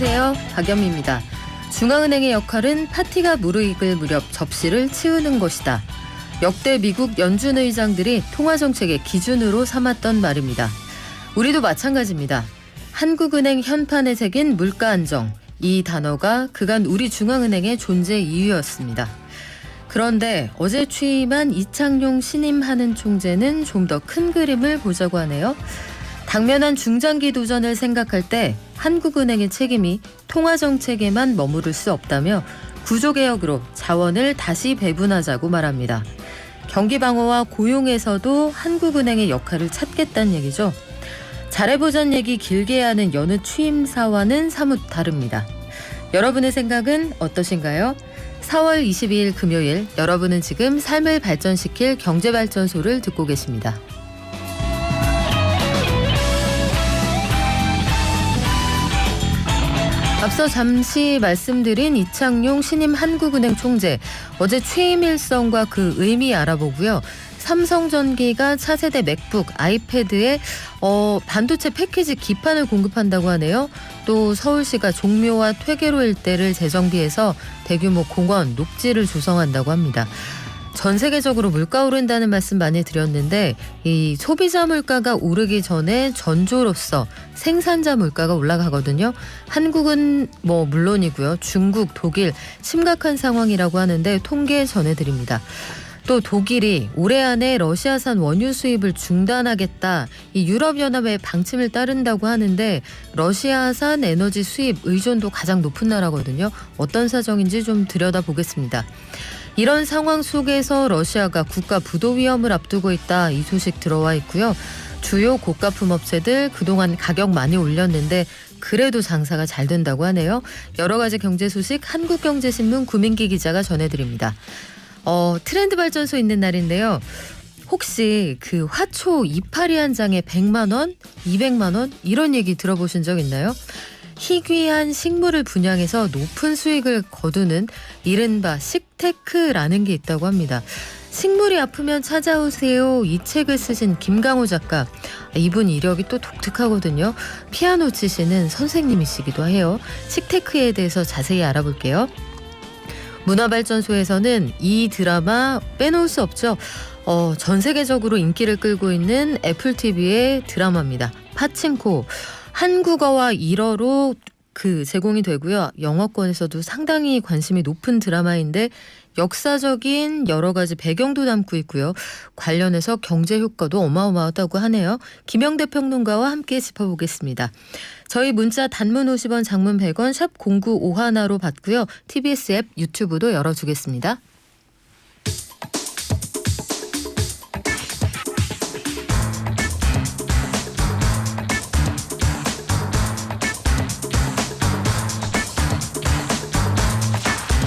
안녕하세요. 박연미입니다. 중앙은행의 역할은 파티가 무르익을 무렵 접시를 치우는 것이다. 역대 미국 연준 의장들이 통화정책의 기준으로 삼았던 말입니다. 우리도 마찬가지입니다. 한국은행 현판에 새긴 물가 안정, 이 단어가 그간 우리 중앙은행의 존재 이유였습니다. 그런데 어제 취임한 이창용 신임 한은 총재는 좀 더 큰 그림을 보자고 하네요. 당면한 중장기 도전을 생각할 때 한국은행의 책임이 통화정책에만 머무를 수 없다며 구조개혁으로 자원을 다시 배분하자고 말합니다. 경기방어와 고용에서도 한국은행의 역할을 찾겠다는 얘기죠. 잘해보자는 얘기 길게 하는 여느 취임사와는 사뭇 다릅니다. 여러분의 생각은 어떠신가요? 4월 22일 금요일, 여러분은 지금 삶을 발전시킬 경제발전소를 듣고 계십니다. 앞서 잠시 말씀드린 이창용 신임 한국은행 총재, 어제 취임 일성과 그 의미 알아보고요. 삼성전기가 차세대 맥북, 아이패드에 반도체 패키지 기판을 공급한다고 하네요. 또 서울시가 종묘와 퇴계로 일대를 재정비해서 대규모 공원, 녹지를 조성한다고 합니다. 전 세계적으로 물가 오른다는 말씀 많이 드렸는데 이 소비자 물가가 오르기 전에 전조로서 생산자 물가가 올라가거든요. 한국은 물론이고요. 중국, 독일 심각한 상황이라고 하는데 통계 전해드립니다. 또 독일이 올해 안에 러시아산 원유 수입을 중단하겠다. 이 유럽연합의 방침을 따른다고 하는데 러시아산 에너지 수입 의존도 가장 높은 나라거든요. 어떤 사정인지 좀 들여다보겠습니다. 이런 상황 속에서 러시아가 국가 부도 위험을 앞두고 있다. 이 소식 들어와 있고요. 주요 고가품 업체들 그동안 가격 많이 올렸는데 그래도 장사가 잘 된다고 하네요. 여러 가지 경제 소식 한국경제신문 구민기 기자가 전해드립니다. 트렌드 발전소 있는 날인데요. 혹시 그 화초 이파리 한 장에 100만 원, 200만 원 이런 얘기 들어보신 적 있나요? 희귀한 식물을 분양해서 높은 수익을 거두는 이른바 식테크라는 게 있다고 합니다. 식물이 아프면 찾아오세요. 이 책을 쓰신 김강호 작가. 이분 이력이 또 독특하거든요. 피아노 치시는 선생님이시기도 해요. 식테크에 대해서 자세히 알아볼게요. 문화발전소에서는 이 드라마 빼놓을 수 없죠. 전 세계적으로 인기를 끌고 있는 애플 TV의 드라마입니다. 파친코. 한국어와 일어로 제공이 되고요. 영어권에서도 상당히 관심이 높은 드라마인데 역사적인 여러 가지 배경도 담고 있고요. 관련해서 경제 효과도 어마어마하다고 하네요. 김영대 평론가와 함께 짚어보겠습니다. 저희 문자 단문 50원, 장문 100원, 샵 0951로 받고요. TBS 앱, 유튜브도 열어주겠습니다.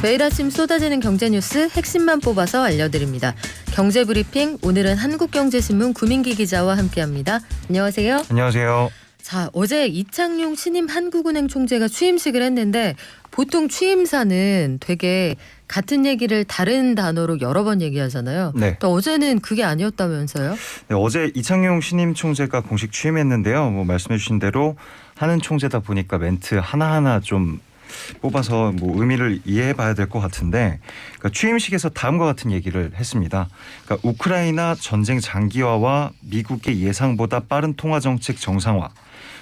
매일 아침 쏟아지는 경제뉴스 핵심만 뽑아서 알려드립니다. 경제브리핑, 오늘은 한국경제신문 구민기 기자와 함께합니다. 안녕하세요. 안녕하세요. 자, 어제 이창용 신임 한국은행 총재가 취임식을 했는데 보통 취임사는 되게 같은 얘기를 다른 단어로 여러 번 얘기하잖아요. 네. 또 어제는 그게 아니었다면서요? 네, 어제 이창용 신임 총재가 공식 취임했는데요. 말씀해 주신 대로 하는 총재다 보니까 멘트 하나하나 좀 뽑아서 의미를 이해해 봐야 될 것 같은데, 그러니까 취임식에서 다음과 같은 얘기를 했습니다. 그러니까 우크라이나 전쟁 장기화와 미국의 예상보다 빠른 통화정책 정상화,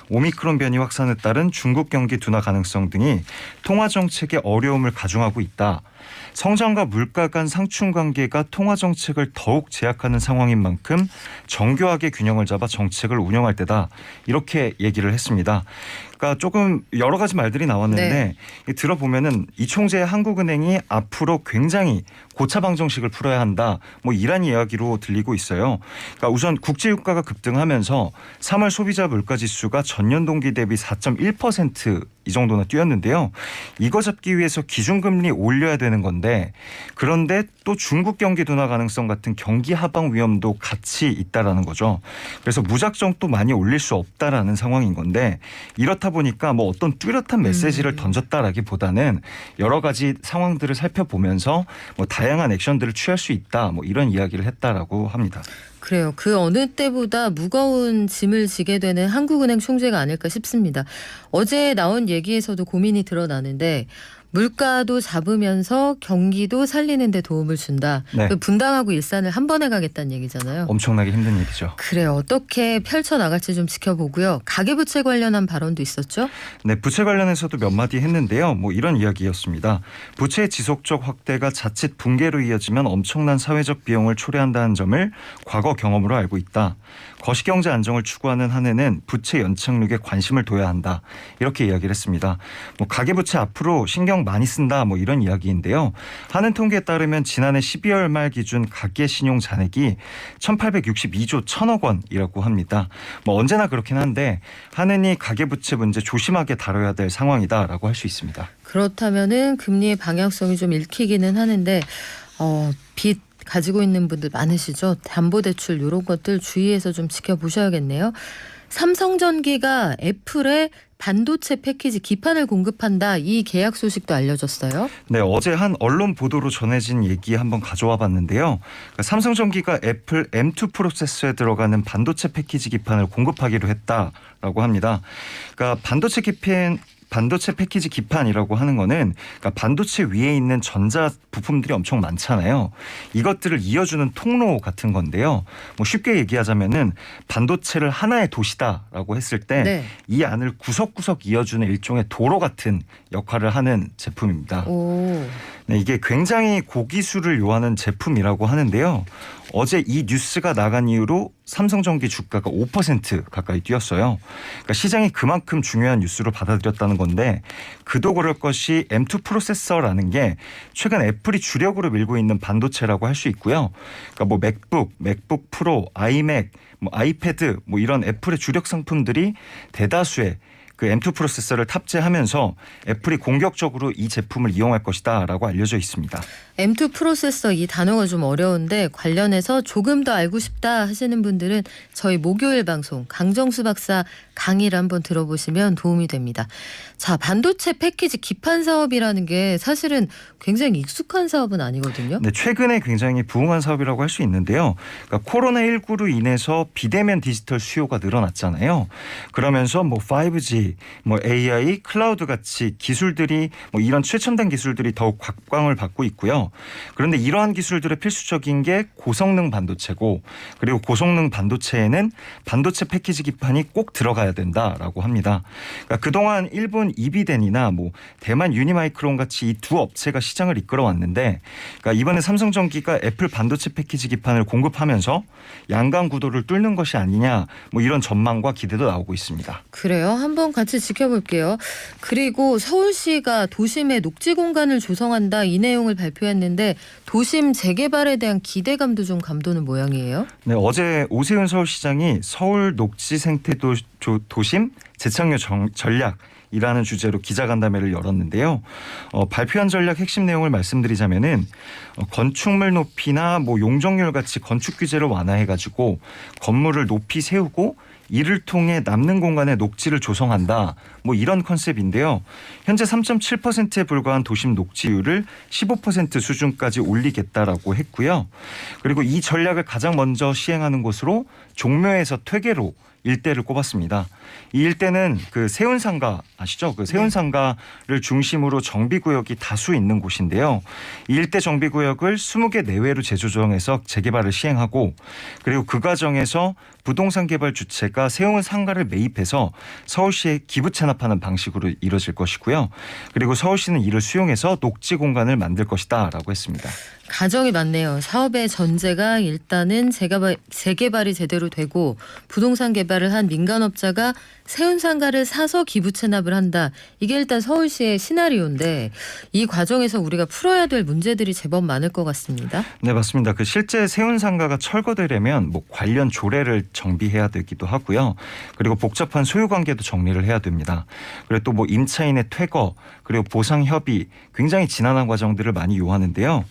오미크론 변이 확산에 따른 중국 경기 둔화 가능성 등이 통화정책의 어려움을 가중하고 있다. 성장과 물가 간 상충 관계가 통화정책을 더욱 제약하는 상황인 만큼 정교하게 균형을 잡아 정책을 운영할 때다. 이렇게 얘기를 했습니다. 그러니까 조금 여러 가지 말들이 나왔는데 들어보면은 이 총재의 한국은행이 앞으로 굉장히 고차방 정식을 풀어야 한다. 이란 이야기로 들리고 있어요. 그러니까 우선 국제유가가 급등하면서 3월 소비자 물가지수가 전년 동기 대비 4.1% 이 정도나 뛰었는데요. 이거 잡기 위해서 기준금리 올려야 되는 건데, 그런데 또 중국 경기 둔화 가능성 같은 경기 하방 위험도 같이 있다라는 거죠. 그래서 무작정 또 많이 올릴 수 없다라는 상황인 건데, 이렇다 보니까 어떤 뚜렷한 메시지를 던졌다라기보다는 여러 가지 상황들을 살펴보면서 다양한 액션들을 취할 수 있다. 이런 이야기를 했다라고 합니다. 그래요. 그 어느 때보다 무거운 짐을 지게 되는 한국은행 총재가 아닐까 싶습니다. 어제 나온 얘기에서도 고민이 드러나는데 물가도 잡으면서 경기도 살리는 데 도움을 준다. 네. 분당하고 일산을 한 번에 가겠다는 얘기잖아요. 엄청나게 힘든 일이죠. 그래요. 어떻게 펼쳐나갈지 좀 지켜보고요. 가계부채 관련한 발언도 있었죠? 네, 부채 관련해서도 몇 마디 했는데요. 뭐 이런 이야기였습니다. 부채의 지속적 확대가 자칫 붕괴로 이어지면 엄청난 사회적 비용을 초래한다는 점을 과거 경험으로 알고 있다. 거시경제 안정을 추구하는 한해는 부채 연착륙에 관심을 둬야 한다. 이렇게 이야기를 했습니다. 뭐 가계부채 앞으로 신경 많이 쓴다. 뭐 이런 이야기인데요. 한은 통계에 따르면 지난해 12월 말 기준 가계신용 잔액이 1,862조 1,000억 원이라고 합니다. 뭐 언제나 그렇긴 한데 한은이 가계부채 문제 조심하게 다뤄야 될 상황이다라고 할 수 있습니다. 그렇다면은 금리의 방향성이 좀 읽히기는 하는데 빚 가지고 있는 분들 많으시죠? 담보대출 이런 것들 주의해서 좀 지켜보셔야겠네요. 삼성전기가 애플에 반도체 패키지 기판을 공급한다. 이 계약 소식도 알려졌어요. 네, 어제 한 언론 보도로 전해진 얘기 한번 가져와 봤는데요. 그러니까 삼성전기가 애플 M2 프로세서에 들어가는 반도체 패키지 기판을 공급하기로 했다라고 합니다. 그러니까 반도체 패키지 기판이라고 하는 거는 그러니까 반도체 위에 있는 전자 부품들이 엄청 많잖아요. 이것들을 이어주는 통로 같은 건데요. 뭐 쉽게 얘기하자면은 반도체를 하나의 도시다라고 했을 때 이 안을 구석구석 이어주는 일종의 도로 같은 역할을 하는 제품입니다. 오. 네, 이게 굉장히 고기술을 요하는 제품이라고 하는데요. 어제 이 뉴스가 나간 이후로 삼성전기 주가가 5% 가까이 뛰었어요. 그러니까 시장이 그만큼 중요한 뉴스로 받아들였다는 건데 그도 그럴 것이 M2 프로세서라는 게 최근 애플이 주력으로 밀고 있는 반도체라고 할 수 있고요. 그러니까 뭐 맥북 프로, 아이맥, 뭐 아이패드 뭐 이런 애플의 주력 상품들이 대다수의 그 M2 프로세서를 탑재하면서 애플이 공격적으로 이 제품을 이용할 것이다라고 알려져 있습니다. M2 프로세서 이 단어가 좀 어려운데 관련해서 조금 더 알고 싶다 하시는 분들은 저희 목요일 방송 강정수 박사 강의를 한번 들어보시면 도움이 됩니다. 자, 반도체 패키지 기판 사업이라는 게 사실은 굉장히 익숙한 사업은 아니거든요. 네, 최근에 굉장히 부흥한 사업이라고 할 수 있는데요. 그러니까 코로나19로 인해서 비대면 디지털 수요가 늘어났잖아요. 그러면서 뭐 5G, 뭐 AI, 클라우드 같이 기술들이 뭐 이런 최첨단 기술들이 더욱 각광을 받고 있고요. 그런데 이러한 기술들의 필수적인 게 고성능 반도체고 그리고 고성능 반도체에는 반도체 패키지 기판이 꼭 들어가야 된다라고 합니다. 그러니까 그동안 일본 이비덴이나 뭐 대만 유니마이크론 같이 이 두 업체가 시장을 이끌어 왔는데 그러니까 이번에 삼성전기가 애플 반도체 패키지 기판을 공급하면서 양강 구도를 뚫는 것이 아니냐 뭐 이런 전망과 기대도 나오고 있습니다. 그래요? 한번 같이 지켜볼게요. 그리고 서울시가 도심에 녹지 공간을 조성한다 이 내용을 발표했는데 도심 재개발에 대한 기대감도 좀 감도는 모양이에요. 네, 어제 오세훈 서울시장이 서울 녹지 생태 도심 재창조 전략이라는 주제로 기자간담회를 열었는데요. 발표한 전략 핵심 내용을 말씀드리자면은 건축물 높이나 뭐 용적률 같이 건축 규제를 완화해가지고 건물을 높이 세우고 이를 통해 남는 공간에 녹지를 조성한다. 뭐 이런 컨셉인데요. 현재 3.7%에 불과한 도심 녹지율을 15% 수준까지 올리겠다라고 했고요. 그리고 이 전략을 가장 먼저 시행하는 곳으로 종묘에서 퇴계로 일대를 꼽았습니다. 이 일대는 그 세운상가 아시죠? 그 세운상가를 중심으로 정비구역이 다수 있는 곳인데요. 이 일대 정비구역을 20개 내외로 재조정해서 재개발을 시행하고 그리고 그 과정에서 부동산 개발 주체가 세운상가를 매입해서 서울시에 기부 체납하는 방식으로 이뤄질 것이고요. 그리고 서울시는 이를 수용해서 녹지 공간을 만들 것이다라고 했습니다. 가정이 많네요. 사업의 전제가 일단은 재개발이 제대로 되고 부동산 개발을 한 민간업자가 세운상가를 사서 기부 체납을 한다. 이게 일단 서울시의 시나리오인데 이 과정에서 우리가 풀어야 될 문제들이 제법 많을 것 같습니다. 네, 맞습니다. 그 실제 세운상가가 철거되려면 뭐 관련 조례를 정비해야 되기도 하고요. 그리고 복잡한 소유관계도 정리를 해야 됩니다. 그리고 또 뭐 임차인의 퇴거 그리고 보상 협의 굉장히 지난한 과정들을 많이 요하는데요.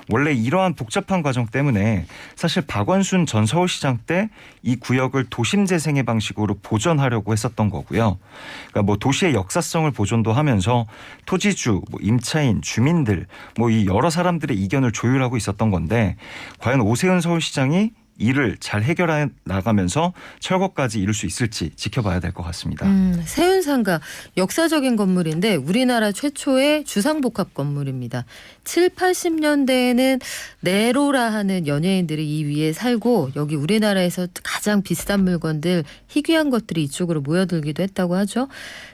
원래 이러한 복잡한 과정 때문에 사실 박원순 전 서울시장 때 이 구역을 도심재생의 방식으로 보존하려고 했었던 거고요. 그러니까 뭐 도시의 역사성을 보존도 하면서 토지주, 뭐 임차인, 주민들, 뭐 이 여러 사람들의 이견을 조율하고 있었던 건데 과연 오세훈 서울시장이 이를 잘 해결해 나가면서 철거까지 이룰 수 있을지 지켜봐야 될 것 같습니다. 세운상가 역사적인 건물인데 우리나라 최초의 주상복합 건물입니다. 7, 80년대에는 네로라 하는 연예인들이 이 위에 살고 여기 우리나라에서 가장 비싼 물건들 희귀한 것들이 이쪽으로 모여들기도 했다고 하죠.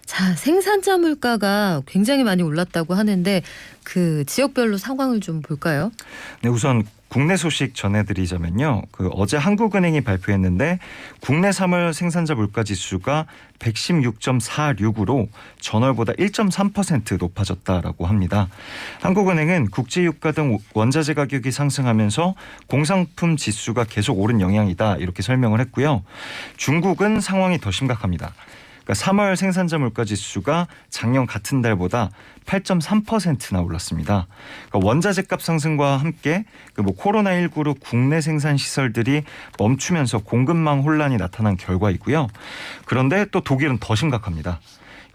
자, 생산자 물가가 굉장히 많이 올랐다고 하는데 그 지역별로 상황을 좀 볼까요? 네, 우선 국내 소식 전해드리자면요. 어제 한국은행이 발표했는데 국내 3월 생산자 물가지수가 116.46으로 전월보다 1.3% 높아졌다라고 합니다. 한국은행은 국제유가 등 원자재 가격이 상승하면서 공산품 지수가 계속 오른 영향이다 이렇게 설명을 했고요. 중국은 상황이 더 심각합니다. 그러니까 3월 생산자 물가 지수가 작년 같은 달보다 8.3%나 올랐습니다. 그러니까 원자재 값 상승과 함께 코로나19로 국내 생산 시설들이 멈추면서 공급망 혼란이 나타난 결과이고요. 그런데 또 독일은 더 심각합니다.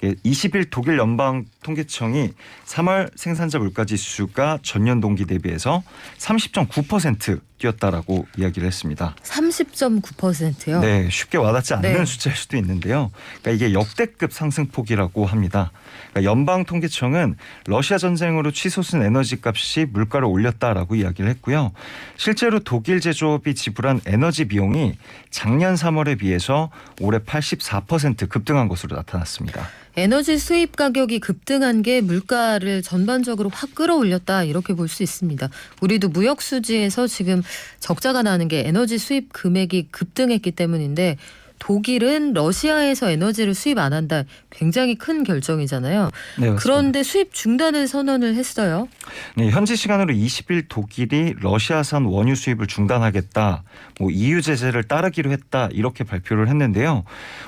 20일 독일 연방 통계청이 3월 생산자 물가 지수가 전년 동기 대비해서 30.9% 뛰었다라고 이야기를 했습니다. 30.9%요? 네, 쉽게 와닿지 않는 네. 숫자일 수도 있는데요. 그러니까 이게 역대급 상승폭이라고 합니다. 그러니까 연방 통계청은 러시아 전쟁으로 치솟은 에너지 값이 물가를 올렸다라고 이야기를 했고요. 실제로 독일 제조업이 지불한 에너지 비용이 작년 3월에 비해서 올해 84% 급등한 것으로 나타났습니다. 에너지 수입 가격이 급등한 게 물가를 전반적으로 확 끌어올렸다 이렇게 볼 수 있습니다. 우리도 무역 수지에서 지금 적자가 나는 게 에너지 수입 금액이 급등했기 때문인데 독일은 러시아에서 에너지를 수입 안 한다. 굉장히 큰 결정이잖아요. 네, 맞습니다. 그런데 수입 중단을 선언을 했어요. 네, 현지 시간으로 20일 독일이 러시아산 원유 수입을 중단하겠다. EU 제재를 따르기로 했다. 이렇게 발표를 했는데요.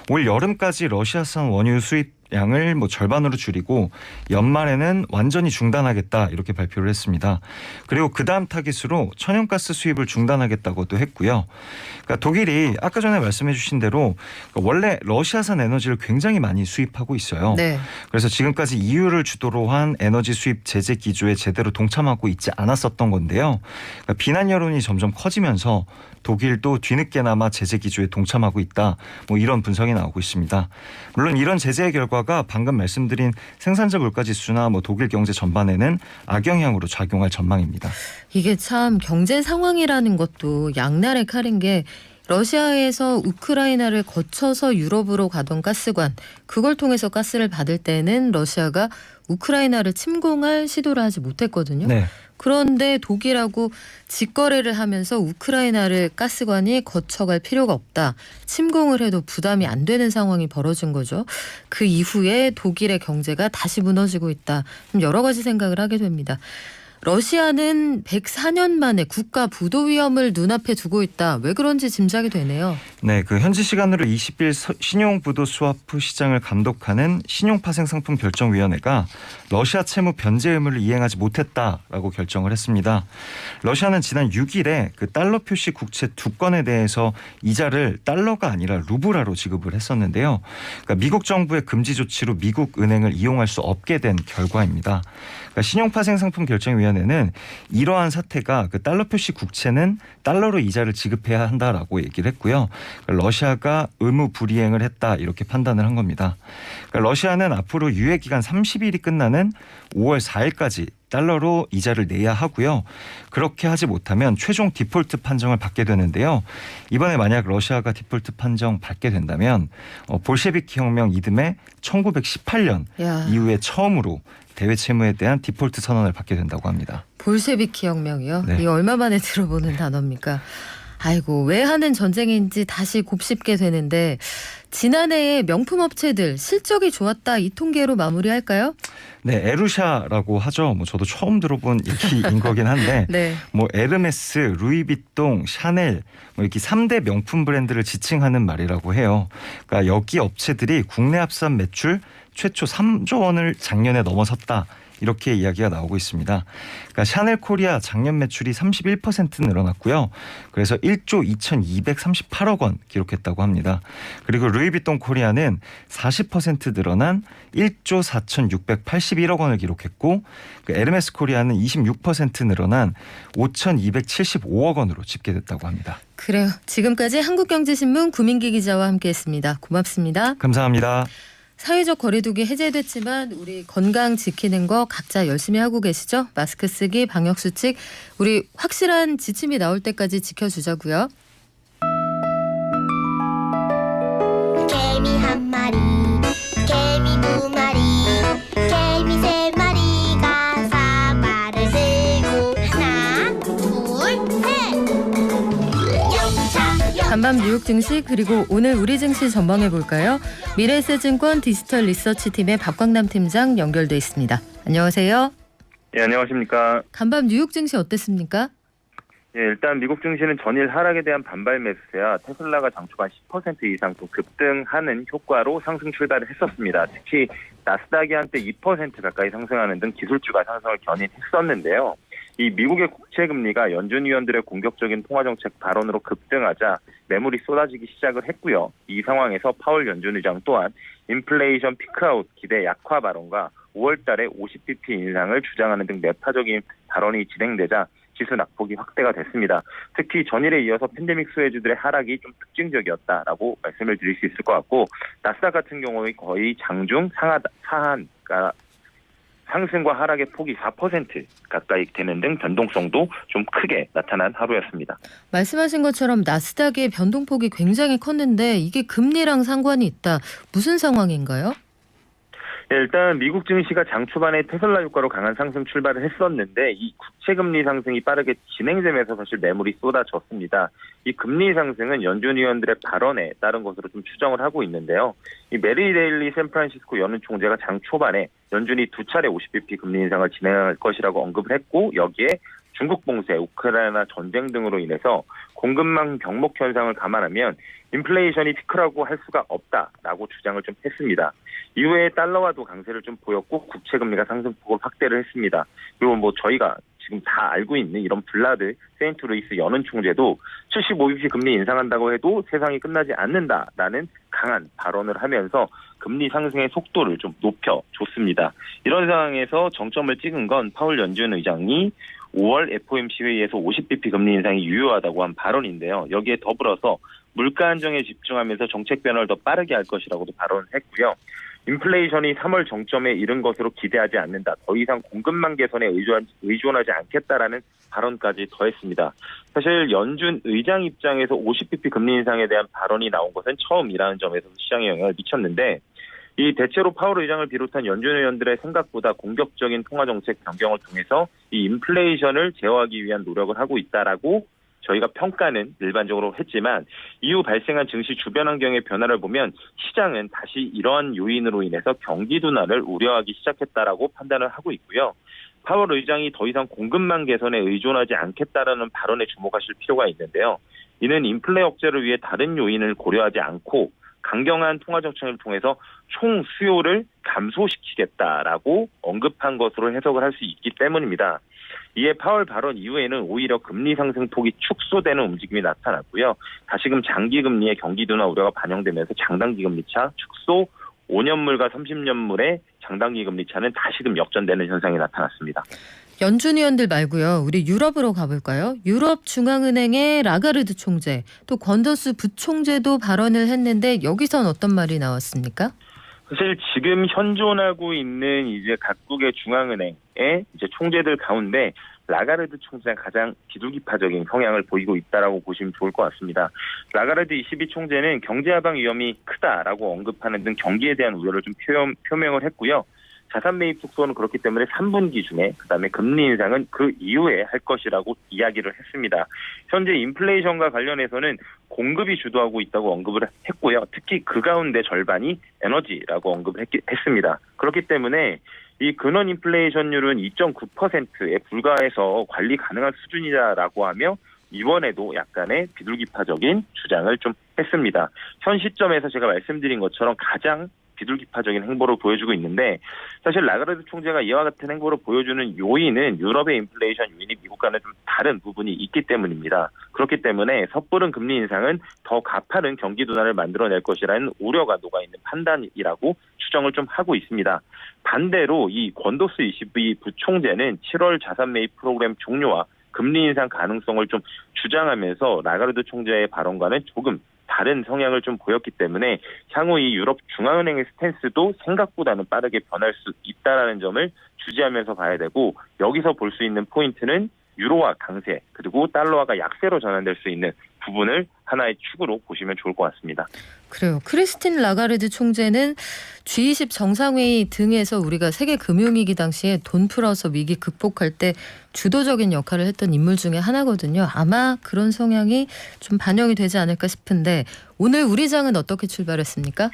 올 여름까지 러시아산 원유 수입 양을 절반으로 줄이고 연말에는 완전히 중단하겠다 이렇게 발표를 했습니다. 그리고 그 다음 타깃으로 천연가스 수입을 중단하겠다고도 했고요. 그러니까 독일이 아까 전에 말씀해 주신 대로 원래 러시아산 에너지를 굉장히 많이 수입하고 있어요. 네. 그래서 지금까지 EU를 주도로 한 에너지 수입 제재 기조에 제대로 동참하고 있지 않았었던 건데요. 그러니까 비난 여론이 점점 커지면서 독일도 뒤늦게나마 제재 기조에 동참하고 있다. 이런 분석이 나오고 있습니다. 물론 이런 제재의 결과가 방금 말씀드린 생산자 물가 지수나 독일 경제 전반에는 악영향으로 작용할 전망입니다. 이게 참 경제 상황이라는 것도 양날의 칼인 게 러시아에서 우크라이나를 거쳐서 유럽으로 가던 가스관 그걸 통해서 가스를 받을 때는 러시아가 우크라이나를 침공할 시도를 하지 못했거든요. 네. 그런데 독일하고 직거래를 하면서 우크라이나를 가스관이 거쳐갈 필요가 없다. 침공을 해도 부담이 안 되는 상황이 벌어진 거죠. 그 이후에 독일의 경제가 다시 무너지고 있다. 여러 가지 생각을 하게 됩니다. 러시아는 104년 만에 국가 부도 위험을 눈앞에 두고 있다. 왜 그런지 짐작이 되네요. 네, 현지 시간으로 20일 신용부도 스와프 시장을 감독하는 신용파생상품결정위원회가 러시아 채무 변제 의무를 이행하지 못했다라고 결정을 했습니다. 러시아는 지난 6일에 달러 표시 국채 2건에 대해서 이자를 달러가 아니라 루블화로 지급을 했었는데요. 그러니까 미국 정부의 금지 조치로 미국 은행을 이용할 수 없게 된 결과입니다. 그러니까 신용파생상품결정위원회는 이러한 사태가 달러 표시 국채는 달러로 이자를 지급해야 한다라고 얘기를 했고요. 러시아가 의무 불이행을 했다 이렇게 판단을 한 겁니다. 그러니까 러시아는 앞으로 유예 기간 30일이 끝나는 5월 4일까지 달러로 이자를 내야 하고요. 그렇게 하지 못하면 최종 디폴트 판정을 받게 되는데요. 이번에 만약 러시아가 디폴트 판정 받게 된다면 볼셰비키 혁명 이듬해 1918년 이후에 처음으로 대외 채무에 대한 디폴트 선언을 받게 된다고 합니다. 볼셰비키 혁명이요? 네. 이게 얼마 만에 들어보는 단어입니까? 아이고, 왜 하는 전쟁인지 다시 곱씹게 되는데 지난해에 명품 업체들 실적이 좋았다 이 통계로 마무리할까요? 네, 에루샤라고 하죠. 저도 처음 들어본 얘기인 거긴 한데 네. 에르메스, 루이비통, 샤넬 이렇게 3대 명품 브랜드를 지칭하는 말이라고 해요. 그러니까 여기 업체들이 국내 합산 매출 최초 3조 원을 작년에 넘어섰다. 이렇게 이야기가 나오고 있습니다. 그러니까 샤넬 코리아 작년 매출이 31% 늘어났고요. 그래서 1조 2,238억 원 기록했다고 합니다. 그리고 루이비통 코리아는 40% 늘어난 1조 4,681억 원을 기록했고 그 에르메스 코리아는 26% 늘어난 5,275억 원으로 집계됐다고 합니다. 그래요. 지금까지 한국경제신문 구민기 기자와 함께했습니다. 고맙습니다. 감사합니다. 사회적 거리두기 해제됐지만 우리 건강 지키는 거 각자 열심히 하고 계시죠? 마스크 쓰기, 방역 수칙 우리 확실한 지침이 나올 때까지 지켜주자고요. 개미 한 마리, 개미 두 마리, 개미 세 마리가 사과를 들고 하나, 둘, 셋. 영차 간밤 뉴욕 증시 그리고 오늘 우리 증시 전망해 볼까요? 미래에셋증권 디지털 리서치 팀의 박광남 팀장 연결돼 있습니다. 안녕하세요. 예, 안녕하십니까. 간밤 뉴욕 증시 어땠습니까? 예, 일단 미국 증시는 전일 하락에 대한 반발 매수세야 테슬라가 장초반 10% 이상 또 급등하는 효과로 상승 출발을 했었습니다. 특히 나스닥이 한때 2% 가까이 상승하는 등 기술주가 상승을 견인했었는데요. 이 미국의 국채금리가 연준 위원들의 공격적인 통화정책 발언으로 급등하자 매물이 쏟아지기 시작을 했고요. 이 상황에서 파월 연준 의장 또한 인플레이션 피크아웃 기대 약화 발언과 5월 달에 50bp 인상을 주장하는 등 매파적인 발언이 진행되자 지수 낙폭이 확대가 됐습니다. 특히 전일에 이어서 팬데믹 수혜주들의 하락이 좀 특징적이었다라고 말씀을 드릴 수 있을 것 같고 나스닥 같은 경우는 거의 장중 상한 상승과 하락의 폭이 4% 가까이 되는 등 변동성도 좀 크게 나타난 하루였습니다. 말씀하신 것처럼 나스닥의 변동폭이 굉장히 컸는데 이게 금리랑 상관이 있다. 무슨 상황인가요? 네, 일단 미국 증시가 장 초반에 테슬라 효과로 강한 상승 출발을 했었는데 이 국채금리 상승이 빠르게 진행되면서 사실 매물이 쏟아졌습니다. 이 금리 상승은 연준 위원들의 발언에 따른 것으로 좀 추정을 하고 있는데요. 이 메리 데일리 샌프란시스코 연은 총재가 장 초반에 연준이 두 차례 50bp 금리 인상을 진행할 것이라고 언급을 했고 여기에 중국 봉쇄, 우크라이나 전쟁 등으로 인해서 공급망 병목 현상을 감안하면 인플레이션이 피크라고 할 수가 없다라고 주장을 좀 했습니다. 이후에 달러화도 강세를 좀 보였고 국채금리가 상승폭을 확대를 했습니다. 그리고 저희가 지금 다 알고 있는 이런 블라드 세인트루이스 연은 총재도 75bp 금리 인상한다고 해도 세상이 끝나지 않는다라는 강한 발언을 하면서 금리 상승의 속도를 좀 높여줬습니다. 이런 상황에서 정점을 찍은 건 파월 연준 의장이 5월 FOMC 회의에서 50bp 금리 인상이 유효하다고 한 발언인데요. 여기에 더불어서 물가 안정에 집중하면서 정책 변화를 더 빠르게 할 것이라고도 발언을 했고요. 인플레이션이 3월 정점에 이른 것으로 기대하지 않는다. 더 이상 공급망 개선에 의존하지 않겠다라는 발언까지 더했습니다. 사실 연준 의장 입장에서 50bp 금리 인상에 대한 발언이 나온 것은 처음이라는 점에서 시장에 영향을 미쳤는데 이 대체로 파월 의장을 비롯한 연준 의원들의 생각보다 공격적인 통화정책 변경을 통해서 이 인플레이션을 제어하기 위한 노력을 하고 있다라고 저희가 평가는 일반적으로 했지만 이후 발생한 증시 주변 환경의 변화를 보면 시장은 다시 이러한 요인으로 인해서 경기 둔화를 우려하기 시작했다라고 판단을 하고 있고요. 파월 의장이 더 이상 공급망 개선에 의존하지 않겠다라는 발언에 주목하실 필요가 있는데요. 이는 인플레 억제를 위해 다른 요인을 고려하지 않고 강경한 통화정책을 통해서 총 수요를 감소시키겠다라고 언급한 것으로 해석을 할 수 있기 때문입니다. 이에 파월 발언 이후에는 오히려 금리 상승폭이 축소되는 움직임이 나타났고요. 다시금 장기금리의 경기 둔화 우려가 반영되면서 장단기 금리차 축소, 5년물과 30년물의 장단기 금리차는 다시금 역전되는 현상이 나타났습니다. 연준 위원들 말고요. 우리 유럽으로 가볼까요? 유럽 중앙은행의 라가르드 총재 또 권더스 부총재도 발언을 했는데 여기선 어떤 말이 나왔습니까? 사실 지금 현존하고 있는 이제 각국의 중앙은행의 이제 총재들 가운데 라가르드 총재가 가장 비둘기파적인 성향을 보이고 있다라고 보시면 좋을 것 같습니다. 라가르드 22 총재는 경제 하방 위험이 크다라고 언급하는 등 경기에 대한 우려를 좀 표명을 했고요. 자산 매입 속도는 그렇기 때문에 3분기 중에 그다음에 금리 인상은 그 이후에 할 것이라고 이야기를 했습니다. 현재 인플레이션과 관련해서는 공급이 주도하고 있다고 언급을 했고요. 특히 그 가운데 절반이 에너지라고 언급을 했습니다. 그렇기 때문에 이 근원 인플레이션율은 2.9%에 불과해서 관리 가능한 수준이다라고 하며 이번에도 약간의 비둘기파적인 주장을 좀 했습니다. 현 시점에서 제가 말씀드린 것처럼 가장 비둘기파적인 행보를 보여주고 있는데 사실 라가르드 총재가 이와 같은 행보를 보여주는 요인은 유럽의 인플레이션 요인이 미국과는 좀 다른 부분이 있기 때문입니다. 그렇기 때문에 섣부른 금리 인상은 더 가파른 경기 둔화를 만들어낼 것이라는 우려가 녹아있는 판단이라고 추정을 좀 하고 있습니다. 반대로 이 권도스 22 부총재는 7월 자산 매입 프로그램 종료와 금리 인상 가능성을 좀 주장하면서 라가르드 총재의 발언과는 조금 다른 성향을 좀 보였기 때문에 향후 이 유럽 중앙은행의 스탠스도 생각보다는 빠르게 변할 수 있다라는 점을 주지하면서 봐야 되고 여기서 볼 수 있는 포인트는 유로화 강세 그리고 달러화가 약세로 전환될 수 있는 부분을 하나의 축으로 보시면 좋을 것 같습니다. 그래요. 크리스틴 라가르드 총재는 G20 정상회의 등에서 우리가 세계 금융위기 당시에 돈 풀어서 위기 극복할 때 주도적인 역할을 했던 인물 중에 하나거든요. 아마 그런 성향이 좀 반영이 되지 않을까 싶은데 오늘 우리 장은 어떻게 출발했습니까?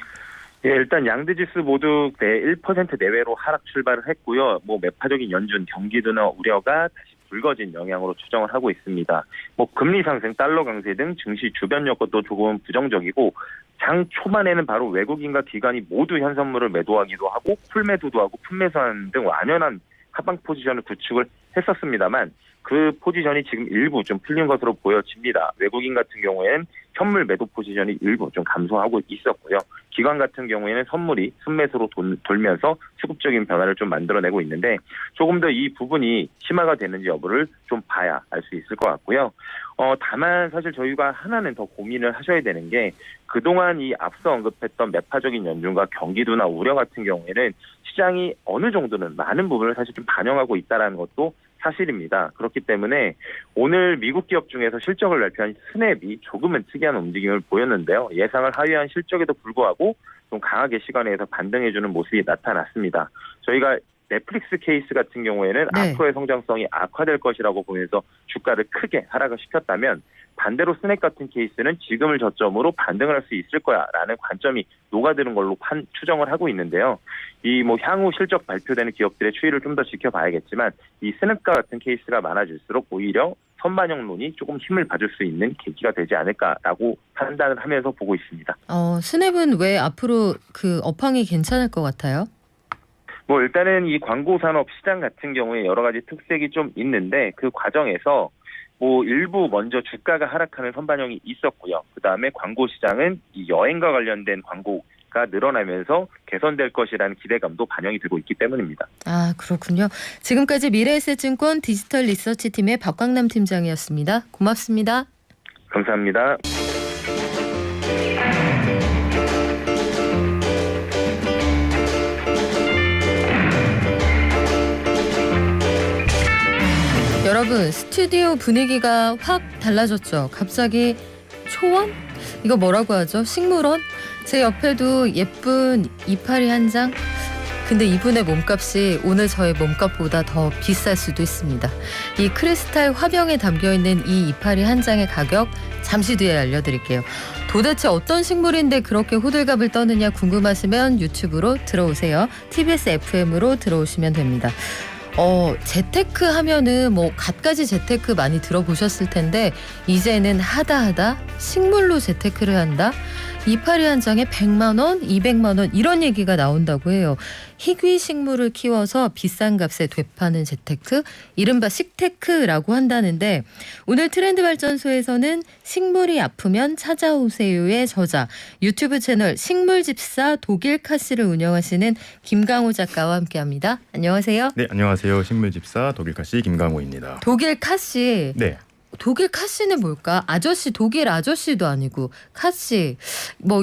예, 일단 양대 지수 모두 1% 내외로 하락 출발을 했고요. 매파적인 연준 경기 둔화 우려가 다시 불거진 영향으로 추정을 하고 있습니다. 금리 상승, 달러 강세 등 증시 주변 여건도 조금 부정적이고 장 초반에는 바로 외국인과 기관이 모두 현선물을 매도하기도 하고 쿨매도도 하고 품매수하는 등 완연한 하방 포지션을 구축을 했었습니다만 그 포지션이 지금 일부 좀 풀린 것으로 보여집니다. 외국인 같은 경우에는 현물 매도 포지션이 일부 좀 감소하고 있었고요. 기관 같은 경우에는 선물이 순매수로 돌면서 수급적인 변화를 좀 만들어내고 있는데 조금 더 이 부분이 심화가 되는지 여부를 좀 봐야 알 수 있을 것 같고요. 다만 사실 저희가 하나는 더 고민을 하셔야 되는 게 그동안 이 앞서 언급했던 매파적인 연준과 경기 둔화 우려 같은 경우에는 시장이 어느 정도는 많은 부분을 사실 좀 반영하고 있다는 것도 사실입니다. 그렇기 때문에 오늘 미국 기업 중에서 실적을 발표한 스냅이 조금은 특이한 움직임을 보였는데요. 예상을 하회한 실적에도 불구하고 좀 강하게 시간에서 반등해주는 모습이 나타났습니다. 저희가 넷플릭스 케이스 같은 경우에는 앞으로의 성장성이 악화될 것이라고 보면서 주가를 크게 하락을 시켰다면 반대로 스냅 같은 케이스는 지금을 저점으로 반등을 할 수 있을 거야라는 관점이 녹아드는 걸로 추정을 하고 있는데요. 이 향후 실적 발표되는 기업들의 추이를 좀 더 지켜봐야겠지만 이 스냅과 같은 케이스가 많아질수록 오히려 선반영론이 조금 힘을 받을 수 있는 계기가 되지 않을까라고 판단을 하면서 보고 있습니다. 스냅은 왜 앞으로 그 업황이 괜찮을 것 같아요? 일단은 이 광고 산업 시장 같은 경우에 여러 가지 특색이 좀 있는데 그 과정에서 일부 먼저 주가가 하락하는 선반영이 있었고요. 그다음에 광고 시장은 이 여행과 관련된 광고가 늘어나면서 개선될 것이라는 기대감도 반영이 되고 있기 때문입니다. 그렇군요. 지금까지 미래에셋증권 디지털 리서치팀의 박광남 팀장이었습니다. 고맙습니다. 감사합니다. 여러분 스튜디오 분위기가 확 달라졌죠. 갑자기 초원? 이거 뭐라고 하죠? 식물원? 제 옆에도 예쁜 이파리 한 장? 근데 이분의 몸값이 오늘 저의 몸값보다 더 비쌀 수도 있습니다. 이 크리스탈 화병에 담겨있는 이 이파리 한 장의 가격 잠시 뒤에 알려드릴게요. 도대체 어떤 식물인데 그렇게 호들갑을 떠느냐 궁금하시면 유튜브로 들어오세요. TBS FM으로 들어오시면 됩니다. 재테크 하면은 갖가지 재테크 많이 들어보셨을 텐데 이제는 하다 식물로 재테크를 한다? 이파리 한 장에 100만 원, 200만 원 이런 얘기가 나온다고 해요. 희귀 식물을 키워서 비싼 값에 되파는 재테크, 이른바 식테크라고 한다는데 오늘 트렌드발전소에서는 식물이 아프면 찾아오세요의 저자, 유튜브 채널 식물집사 독일카씨를 운영하시는 김강호 작가와 함께합니다. 안녕하세요. 네, 안녕하세요. 식물집사 독일카씨 김강호입니다. 독일카씨. 네. 독일 카씨는 뭘까? 아저씨, 독일 아저씨도 아니고 카씨,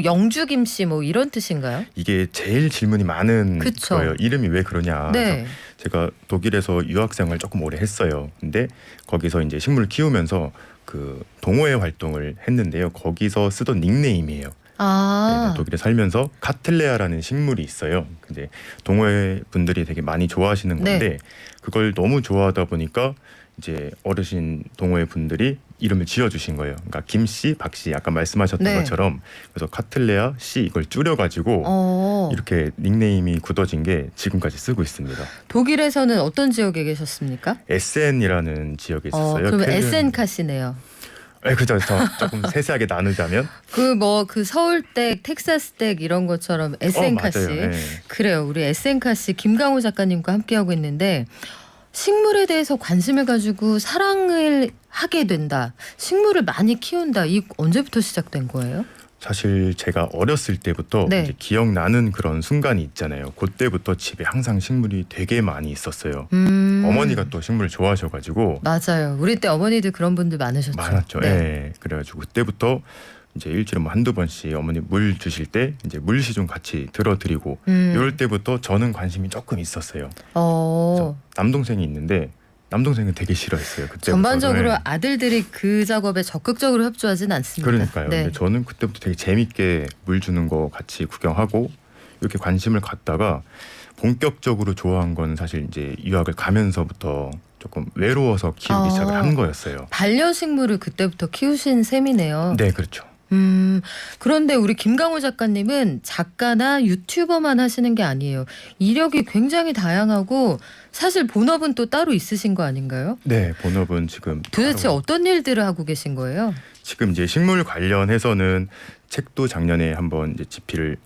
영주 김씨 이런 뜻인가요? 이게 제일 질문이 많은 그쵸. 거예요. 이름이 왜 그러냐. 네. 제가 독일에서 유학생을 조금 오래 했어요. 근데 거기서 이제 식물을 키우면서 그 동호회 활동을 했는데요. 거기서 쓰던 닉네임이에요. 네, 독일에 살면서 카틀레아라는 식물이 있어요. 근데 동호회 분들이 되게 많이 좋아하시는 건데 그걸 너무 좋아하다 보니까 이제 어르신 동호회 분들이 이름을 지어주신 거예요. 그러니까 김씨, 박씨 아까 말씀하셨던 것처럼 그래서 카틀레아 씨 이걸 줄여가지고 이렇게 닉네임이 굳어진 게 지금까지 쓰고 있습니다. 독일에서는 어떤 지역에 계셨습니까? 에센이라는 지역에 있었어요. 그러면 에센 카씨네요. 네, 그죠. 조금 세세하게 나누자면 그 서울댁, 텍사스댁 이런 것처럼 에센카시. 맞아요. 네. 그래요. 우리 에센카시 김강호 작가님과 함께하고 있는데 식물에 대해서 관심을 가지고 사랑을 하게 된다. 식물을 많이 키운다. 이 언제부터 시작된 거예요? 사실 제가 어렸을 때부터 네. 이제 기억나는 그런 순간이 있잖아요. 그때부터 집에 항상 식물이 되게 많이 있었어요. 어머니가 또 식물을 좋아하셔가지고 맞아요. 우리 때 어머니들 그런 분들 많으셨죠. 많았죠. 네. 예. 그래가지고 그때부터 이제 일주일에 뭐 한두 번씩 어머니 물 주실 때 이제 물시 좀 같이 들어드리고 이럴 때부터 저는 관심이 조금 있었어요. 그래서 남동생이 있는데 남동생은 되게 싫어했어요. 그때부터. 전반적으로 네. 아들들이 그 작업에 적극적으로 협조하진 않습니다. 그러니까요. 네. 근데 저는 그때부터 되게 재밌게 물 주는 거 같이 구경하고 이렇게 관심을 갖다가 본격적으로 좋아한 건 사실 이제 유학을 가면서부터 조금 외로워서 키우기 시작을 한 거였어요. 반려식물을 그때부터 키우신 셈이네요. 네, 그렇죠. 그런데 우리 김강호 작가님은 작가나 유튜버만 하시는 게 아니에요. 이력이 굉장히 다양하고 사실 본업은 또 따로 있으신 거 아닌가요? 네, 본업은 지금 도대체 바로 어떤 일들을 하고 계신 거예요? 지금 이제 식물 관련해서는 책도 작년에 한번 이제 집필을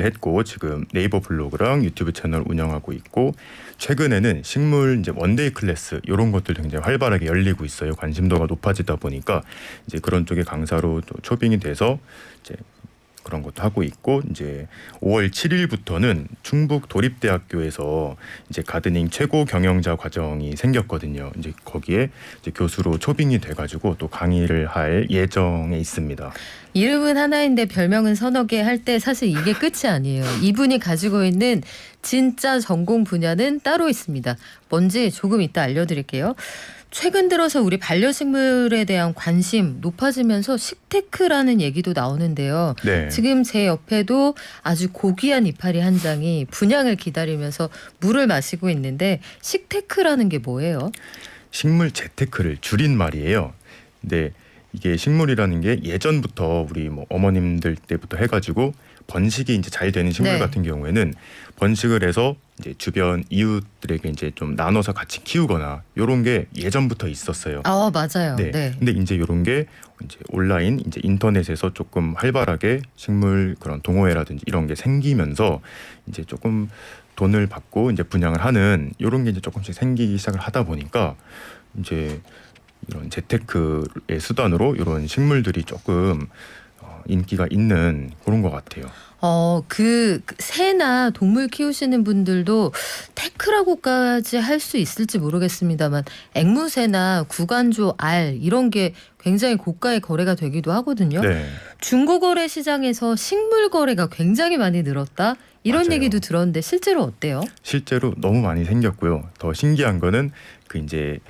했고 지금 네이버 블로그랑 유튜브 채널 운영하고 있고 최근에는 식물 이제 원데이 클래스 이런 것들 굉장히 활발하게 열리고 있어요. 관심도가 높아지다 보니까 이제 그런 쪽의 강사로 또 초빙이 돼서 이제 그런 것도 하고 있고 이제 5월 7일부터는 충북 도립대학교에서 이제 가드닝 최고 경영자 과정이 생겼거든요. 이제 거기에 이제 교수로 초빙이 돼가지고 또 강의를 할 예정에 있습니다. 이름은 하나인데 별명은 서너 개 할 때 사실 이게 끝이 아니에요. 이분이 가지고 있는 진짜 전공 분야는 따로 있습니다. 뭔지 조금 이따 알려드릴게요. 최근 들어서 우리 반려식물에 대한 관심 높아지면서 식테크라는 얘기도 나오는데요. 네. 지금 제 옆에도 아주 고귀한 이파리 한 장이 분양을 기다리면서 물을 마시고 있는데 식테크라는 게 뭐예요? 식물 재테크를 줄인 말이에요. 근데 이게 식물이라는 게 예전부터 우리 뭐 어머님들 때부터 해가지고 번식이 이제 잘 되는 식물 네. 같은 경우에는 번식을 해서 이제 주변 이웃들에게 이제 좀 나눠서 같이 키우거나 이런 게 예전부터 있었어요. 맞아요. 네. 네. 근데 이제 이런 게 이제 온라인 이제 인터넷에서 조금 활발하게 식물 그런 동호회라든지 이런 게 생기면서 이제 조금 돈을 받고 이제 분양을 하는 이런 게 이제 조금씩 생기기 시작을 하다 보니까 이제 이런 재테크의 수단으로 이런 식물들이 조금 인기가 있는 그런 것 같아요. 그 새나 동물 키우시는 분들도 테크라고까지 할 수 있을지 모르겠습니다만 앵무새나 구간조 알 이런 게 굉장히 고가의 거래가 되기도 하거든요. 네. 중고거래 시장에서 식물 거래가 굉장히 많이 늘었다. 이런 맞아요. 얘기도 들었는데 실제로 어때요? 실제로 너무 많이 생겼고요. 더 신기한 거는 그 이제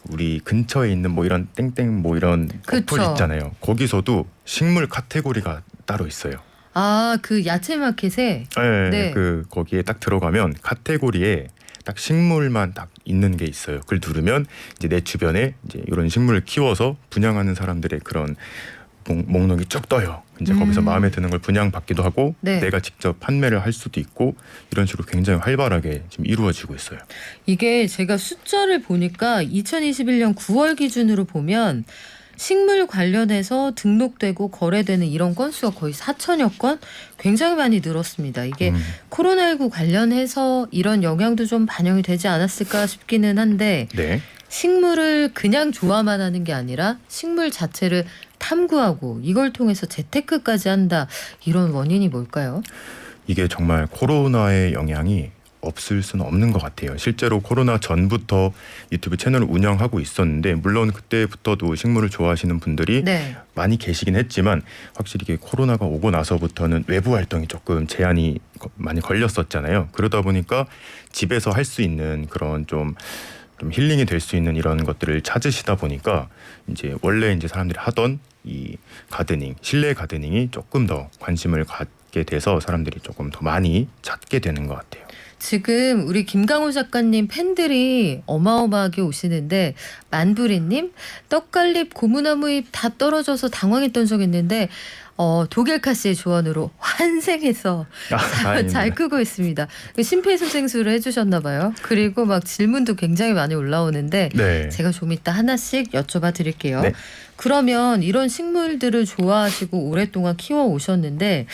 우리 근처에 있는 뭐 이런 땡땡 뭐 이런 그쵸. 어플 있잖아요. 거기서도 식물 카테고리가 따로 있어요. 그 야채 마켓에 네, 네. 그 거기에 딱 들어가면 카테고리에 딱 식물만 딱 있는 게 있어요. 그걸 누르면 이제 내 주변에 이제 이런 식물을 키워서 분양하는 사람들의 그런 목록이 쭉 떠요. 이제 거기서 마음에 드는 걸 분양받기도 하고 네. 내가 직접 판매를 할 수도 있고 이런 식으로 굉장히 활발하게 지금 이루어지고 있어요. 이게 제가 숫자를 보니까 2021년 9월 기준으로 보면 식물 관련해서 등록되고 거래되는 이런 건수가 거의 4천여 건 굉장히 많이 늘었습니다. 이게 코로나19 관련해서 이런 영향도 좀 반영이 되지 않았을까 싶기는 한데 네. 식물을 그냥 좋아만 하는 게 아니라 식물 자체를 탐구하고 이걸 통해서 재테크까지 한다. 이런 원인이 뭘까요? 이게 정말 코로나의 영향이 없을 수는 없는 것 같아요. 실제로 코로나 전부터 유튜브 채널을 운영하고 있었는데 물론 그때부터도 식물을 좋아하시는 분들이 네. 많이 계시긴 했지만 확실히 이게 코로나가 오고 나서부터는 외부 활동이 조금 제한이 많이 걸렸었잖아요. 그러다 보니까 집에서 할 수 있는 그런 좀 힐링이 될 수 있는 이런 것들을 찾으시다 보니까 이제 원래 이제 사람들이 하던 이 가드닝, 실내 가드닝이 조금 더 관심을 갖게 받게 돼서 사람들이 조금 더 많이 찾게 되는 것 같아요. 지금 우리 김강호 작가님 팬들이 어마어마하게 오시는데 만부리님 떡갈립 고무나무잎 다 떨어져서 당황했던 적 있는데 독일카 씨의 조언으로 환생해서 잘 크고 있습니다. 심폐소생술을 해주셨나 봐요. 그리고 막 질문도 굉장히 많이 올라오는데 네. 제가 좀 이따 하나씩 여쭤봐 드릴게요. 네. 그러면 이런 식물들을 좋아하시고 오랫동안 키워 오셨는데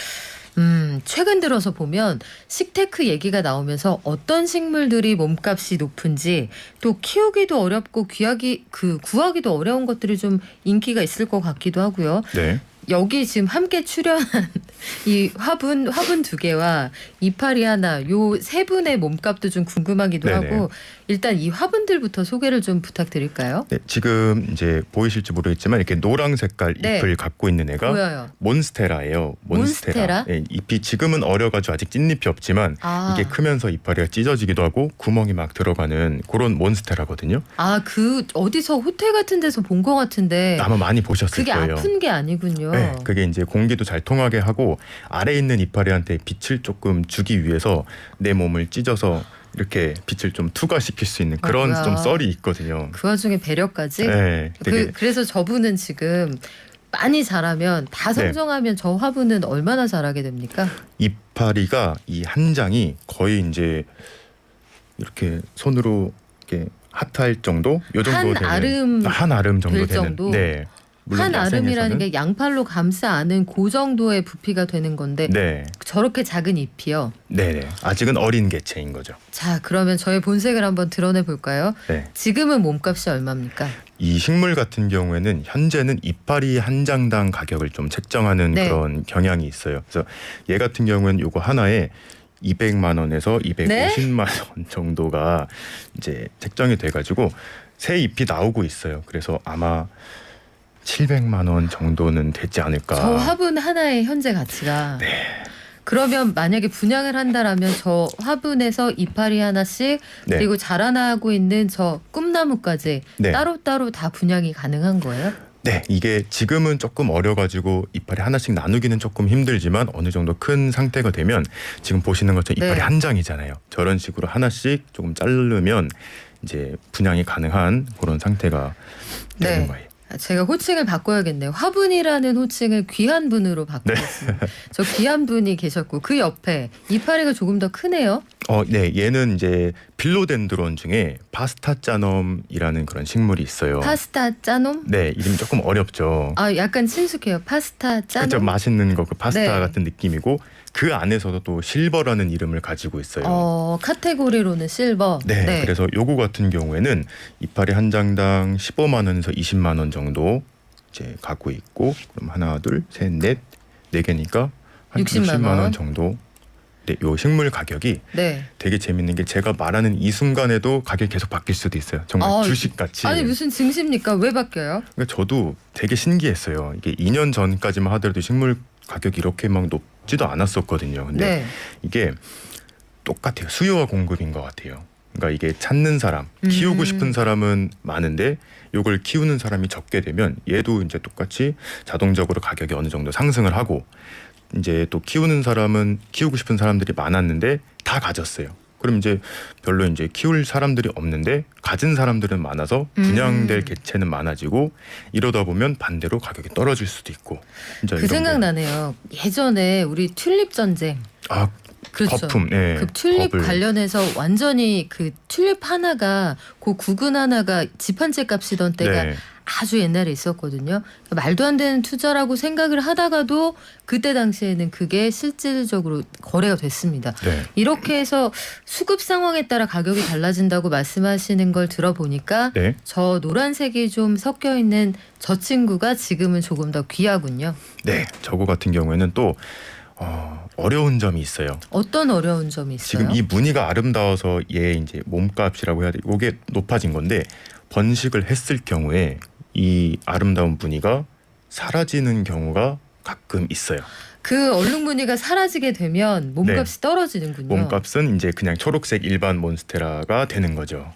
최근 들어서 보면 식테크 얘기가 나오면서 어떤 식물들이 몸값이 높은지 또 키우기도 어렵고 구하기도 어려운 것들이 좀 인기가 있을 것 같기도 하고요. 네. 여기 지금 함께 출연한 이 화분 2개와 이파리 하나 요 세 분의 몸값도 좀 궁금하기도 네네. 하고 일단 이 화분들부터 소개를 좀 부탁드릴까요? 네, 지금 이제 보이실지 모르겠지만 이렇게 노랑 색깔 네. 잎을 갖고 있는 애가 보여요. 몬스테라예요. 몬스테라? 네, 잎이 지금은 어려가지고 아직 찐잎이 없지만 이게 크면서 이파리가 찢어지기도 하고 구멍이 막 들어가는 그런 몬스테라거든요. 그 어디서 호텔 같은 데서 본 것 같은데 아마 많이 보셨을 그게 거예요. 아픈 게 아니군요. 네, 그게 이제 공기도 잘 통하게 하고 아래에 있는 이파리한테 빛을 조금 주기 위해서 내 몸을 찢어서 이렇게 빛을 좀 투과시킬 수 있는 그런 뭐야. 좀 썰이 있거든요. 그 와중에 배려까지? 네, 되게 그래서 저분은 지금 많이 자라면 다 네. 성장하면 저 화분은 얼마나 자라게 됩니까? 이파리가 이 한 장이 거의 이제 이렇게 손으로 이렇게 하트할 정도, 요 정도 한 되는 아름 한 아름 정도 될 되는. 정도? 네. 물론 한 아름이라는 야생에서는- 게 양팔로 감싸 안은 그 정도의 부피가 되는 건데 네, 저렇게 작은 잎이요. 네. 아직은 어린 개체인 거죠. 자, 그러면 저의 본색을 한번 드러내 볼까요? 네. 지금은 몸값이 얼마입니까? 이 식물 같은 경우에는 현재는 이파리 한 장당 가격을 좀 책정하는 네. 그런 경향이 있어요. 그래서 얘 같은 경우는 요거 하나에 200만 원에서 250만 원 정도가 이제 책정이 돼가지고 새 잎이 나오고 있어요. 그래서 아마 700만 원 정도는 되지 않을까. 저 화분 하나의 현재 가치가. 네. 그러면 만약에 분양을 한다라면 저 화분에서 이파리 하나씩 네. 그리고 자라나고 있는 저 꿈나무까지 네. 따로따로 다 분양이 가능한 거예요? 네, 이게 지금은 조금 어려가지고 이파리 하나씩 나누기는 조금 힘들지만 어느 정도 큰 상태가 되면 지금 보시는 것처럼 이파리 네. 한 장이잖아요. 저런 식으로 하나씩 조금 자르면 이제 분양이 가능한 그런 상태가 되는 네. 거예요. 제가 호칭을 바꿔야겠네요. 화분이라는 호칭을 귀한 분으로 바꾸겠습니다. 저 귀한 분이 계셨고 그 옆에 이파리가 조금 더 크네요. 네, 얘는 이제 빌로덴드론 중에 파스타짜넘이라는 그런 식물이 있어요. 파스타 짜놈? 네, 이름이 조금 어렵죠. 약간 친숙해요. 파스타 짜놈. 그렇죠, 맛있는 거 그 파스타 네. 같은 느낌이고 그 안에서도 또 실버라는 이름을 가지고 있어요. 카테고리로는 실버. 네, 그래서 요거 같은 경우에는 이파리 한 장당 15만 원에서 20만 원 정도 이제 갖고 있고 그럼 하나, 둘, 셋, 넷, 네 개니까 한 60만 60만 원. 원 정도. 네, 요 식물 가격이 네. 되게 재밌는 게 제가 말하는 이 순간에도 가격이 계속 바뀔 수도 있어요. 정말 주식 같이. 아니 무슨 증시입니까? 왜 바뀌어요? 그러니까 저도 되게 신기했어요. 이게 2년 전까지만 하더라도 식물 가격이 이렇게 막 높지도 않았었거든요. 근데 네. 이게 똑같아요. 수요와 공급인 것 같아요. 그러니까 이게 찾는 사람, 키우고 싶은 사람은 많은데 이걸 키우는 사람이 적게 되면 얘도 이제 똑같이 자동적으로 가격이 어느 정도 상승을 하고 이제 또 키우는 사람은 키우고 싶은 사람들이 많았는데 다 가졌어요. 그럼 이제 별로 이제 키울 사람들이 없는데 가진 사람들은 많아서 분양될 개체는 많아지고 이러다 보면 반대로 가격이 떨어질 수도 있고. 진짜 그 이런 생각나네요. 예전에 우리 튤립 전쟁. 그렇죠. 거품, 네, 그 튤립 버블. 관련해서 완전히 그 튤립 하나가 그 구근 하나가 집 한 채 값이던 때가 네. 아주 옛날에 있었거든요. 말도 안 되는 투자라고 생각을 하다가도 그때 당시에는 그게 실질적으로 거래가 됐습니다. 네. 이렇게 해서 수급 상황에 따라 가격이 달라진다고 말씀하시는 걸 들어보니까 네. 저 노란색이 좀 섞여 있는 저 친구가 지금은 조금 더 귀하군요. 네, 저거 같은 경우에는 또 어려운 점이 있어요. 어떤 어려운 점이 있어요? 지금 이 무늬가 아름다워서 얘 이제 몸값이라고 해야 돼. 이게 높아진 건데 번식을 했을 경우에 이 아름다운 무늬가 사라지는 경우가 가끔 있어요. 그 얼룩 무늬가 사라지게 되면 몸값이 떨어지는군요. 몸값은 이제 그냥 초록색 일반 몬스테라가 되는 거죠.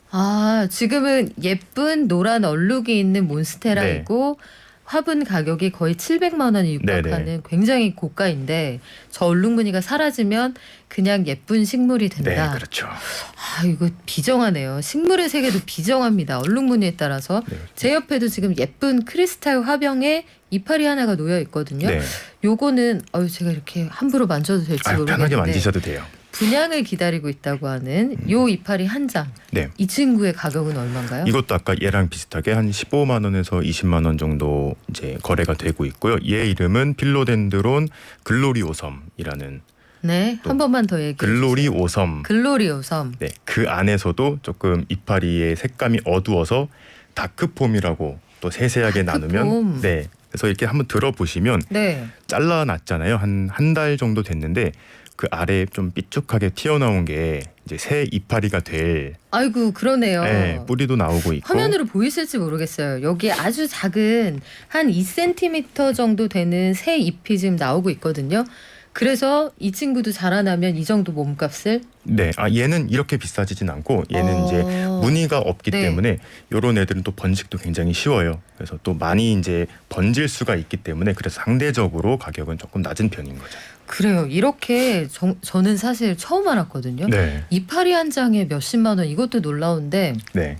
지금은 예쁜 노란 얼룩이 있는 몬스테라이고 화분 가격이 거의 700만 원에 육박하는 네네. 굉장히 고가인데 저 얼룩무늬가 사라지면 그냥 예쁜 식물이 된다. 네, 그렇죠. 아, 이거 비정하네요. 식물의 세계도 비정합니다. 얼룩무늬에 따라서. 네. 제 옆에도 지금 예쁜 크리스탈 화병에 이파리 하나가 놓여 있거든요. 네. 요거는 제가 이렇게 함부로 만져도 될지 모르겠는데 편하게 만지셔도 돼요. 분양을 기다리고 있다고 하는 요 이파리 한 장. 네. 이 친구의 가격은 얼마인가요? 이것도 아까 얘랑 비슷하게 한 15만 원에서 20만 원 정도 이제 거래가 되고 있고요. 얘 이름은 필로덴드론 글로리오섬이라는 네, 또 한 번만 더 얘기해 주세요. 글로리오섬. 글로리오섬. 네, 그 안에서도 조금 이파리의 색감이 어두워서 다크폼이라고 또 세세하게 다크폼. 나누면 네. 그래서 이렇게 한번 들어보시면 네. 잘라놨잖아요. 한 달 정도 됐는데 그 아래에 좀 삐쭉하게 튀어나온 게 이제 새 이파리가 될 아이고 그러네요. 네, 뿌리도 나오고 있고 화면으로 보이실지 모르겠어요. 여기 아주 작은 한 2cm 정도 되는 새 잎이 지금 나오고 있거든요. 그래서 이 친구도 자라나면 이 정도 몸값을 네, 얘는 이렇게 비싸지진 않고 얘는 이제 무늬가 없기 네. 때문에 이런 애들은 또 번식도 굉장히 쉬워요. 그래서 또 많이 이제 번질 수가 있기 때문에 그래서 상대적으로 가격은 조금 낮은 편인 거죠. 그래요. 이렇게 저는 사실 처음 알았거든요. 네, 이파리 한 장에 몇십만 원 이것도 놀라운데 네,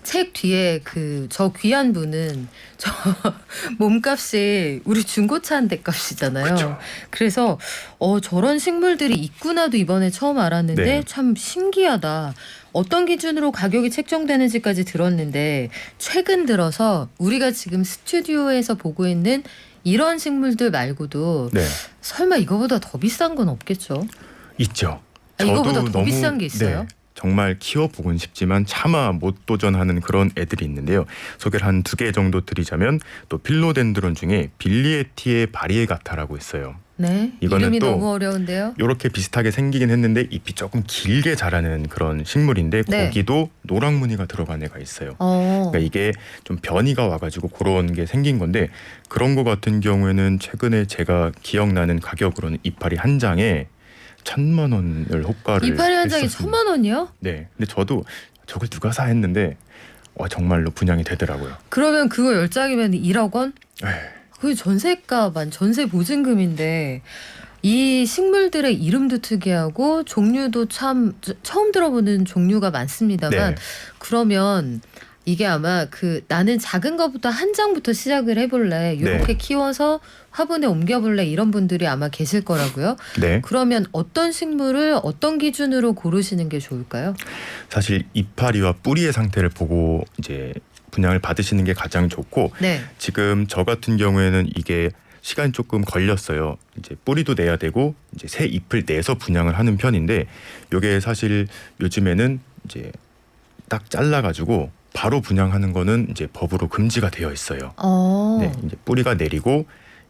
책 뒤에 저 귀한 분은 저 몸값이 우리 중고차 한 대 값이잖아요. 그쵸. 그래서 저런 식물들이 있구나도 이번에 처음 알았는데 네. 참 신기하다. 어떤 기준으로 가격이 책정되는지까지 들었는데 최근 들어서 우리가 지금 스튜디오에서 보고 있는 이런 식물들 말고도 네, 설마 이거보다 더 비싼 건 없겠죠? 있죠. 이거보다 더 비싼 게 있어요? 네, 정말 키워보곤 싶지만 차마 못 도전하는 그런 애들이 있는데요. 소개를 한 2개 정도 드리자면 또 필로덴드론 중에 빌리에티의 바리에가타라고 있어요. 네. 이거는 이름이 또 너무 어려운데요. 이렇게 비슷하게 생기긴 했는데 잎이 조금 길게 자라는 그런 식물인데 네. 거기도 노랑 무늬가 들어간 애가 있어요. 어. 그러니까 이게 좀 변이가 와가지고 그런 게 생긴 건데 그런 거 같은 경우에는 최근에 제가 기억나는 가격으로는 이파리 한 장에 1,000만 원을 호가를 이파리 한 장에 했었습니다. 1,000만 원이요? 네, 근데 저도 저걸 누가 사 했는데 정말로 분양이 되더라고요. 그러면 그거 10장이면 1억 원? 에이, 그게 전세값, 전세 보증금인데 이 식물들의 이름도 특이하고 종류도 참 처음 들어보는 종류가 많습니다만 네. 그러면 이게 아마 나는 작은 거부터 한 장부터 시작을 해볼래 이렇게 네. 키워서 화분에 옮겨볼래 이런 분들이 아마 계실 거라고요. 네. 그러면 어떤 식물을 어떤 기준으로 고르시는 게 좋을까요? 사실 이파리와 뿌리의 상태를 보고 이제 분양을 받으시는 게 가장 좋고 네. 지금 저 같은 경우에는 이게 시간이 조금 걸렸어요. 이제 뿌리도 내야 되고 이제 새 잎을 내서 분양을 하는 편인데 이게 사실 요즘에는 이제 딱 잘라가지고 바로 분양하는 거는 이제 법으로 금지가 되어 있어요. 네, 이제 뿌리가 내리고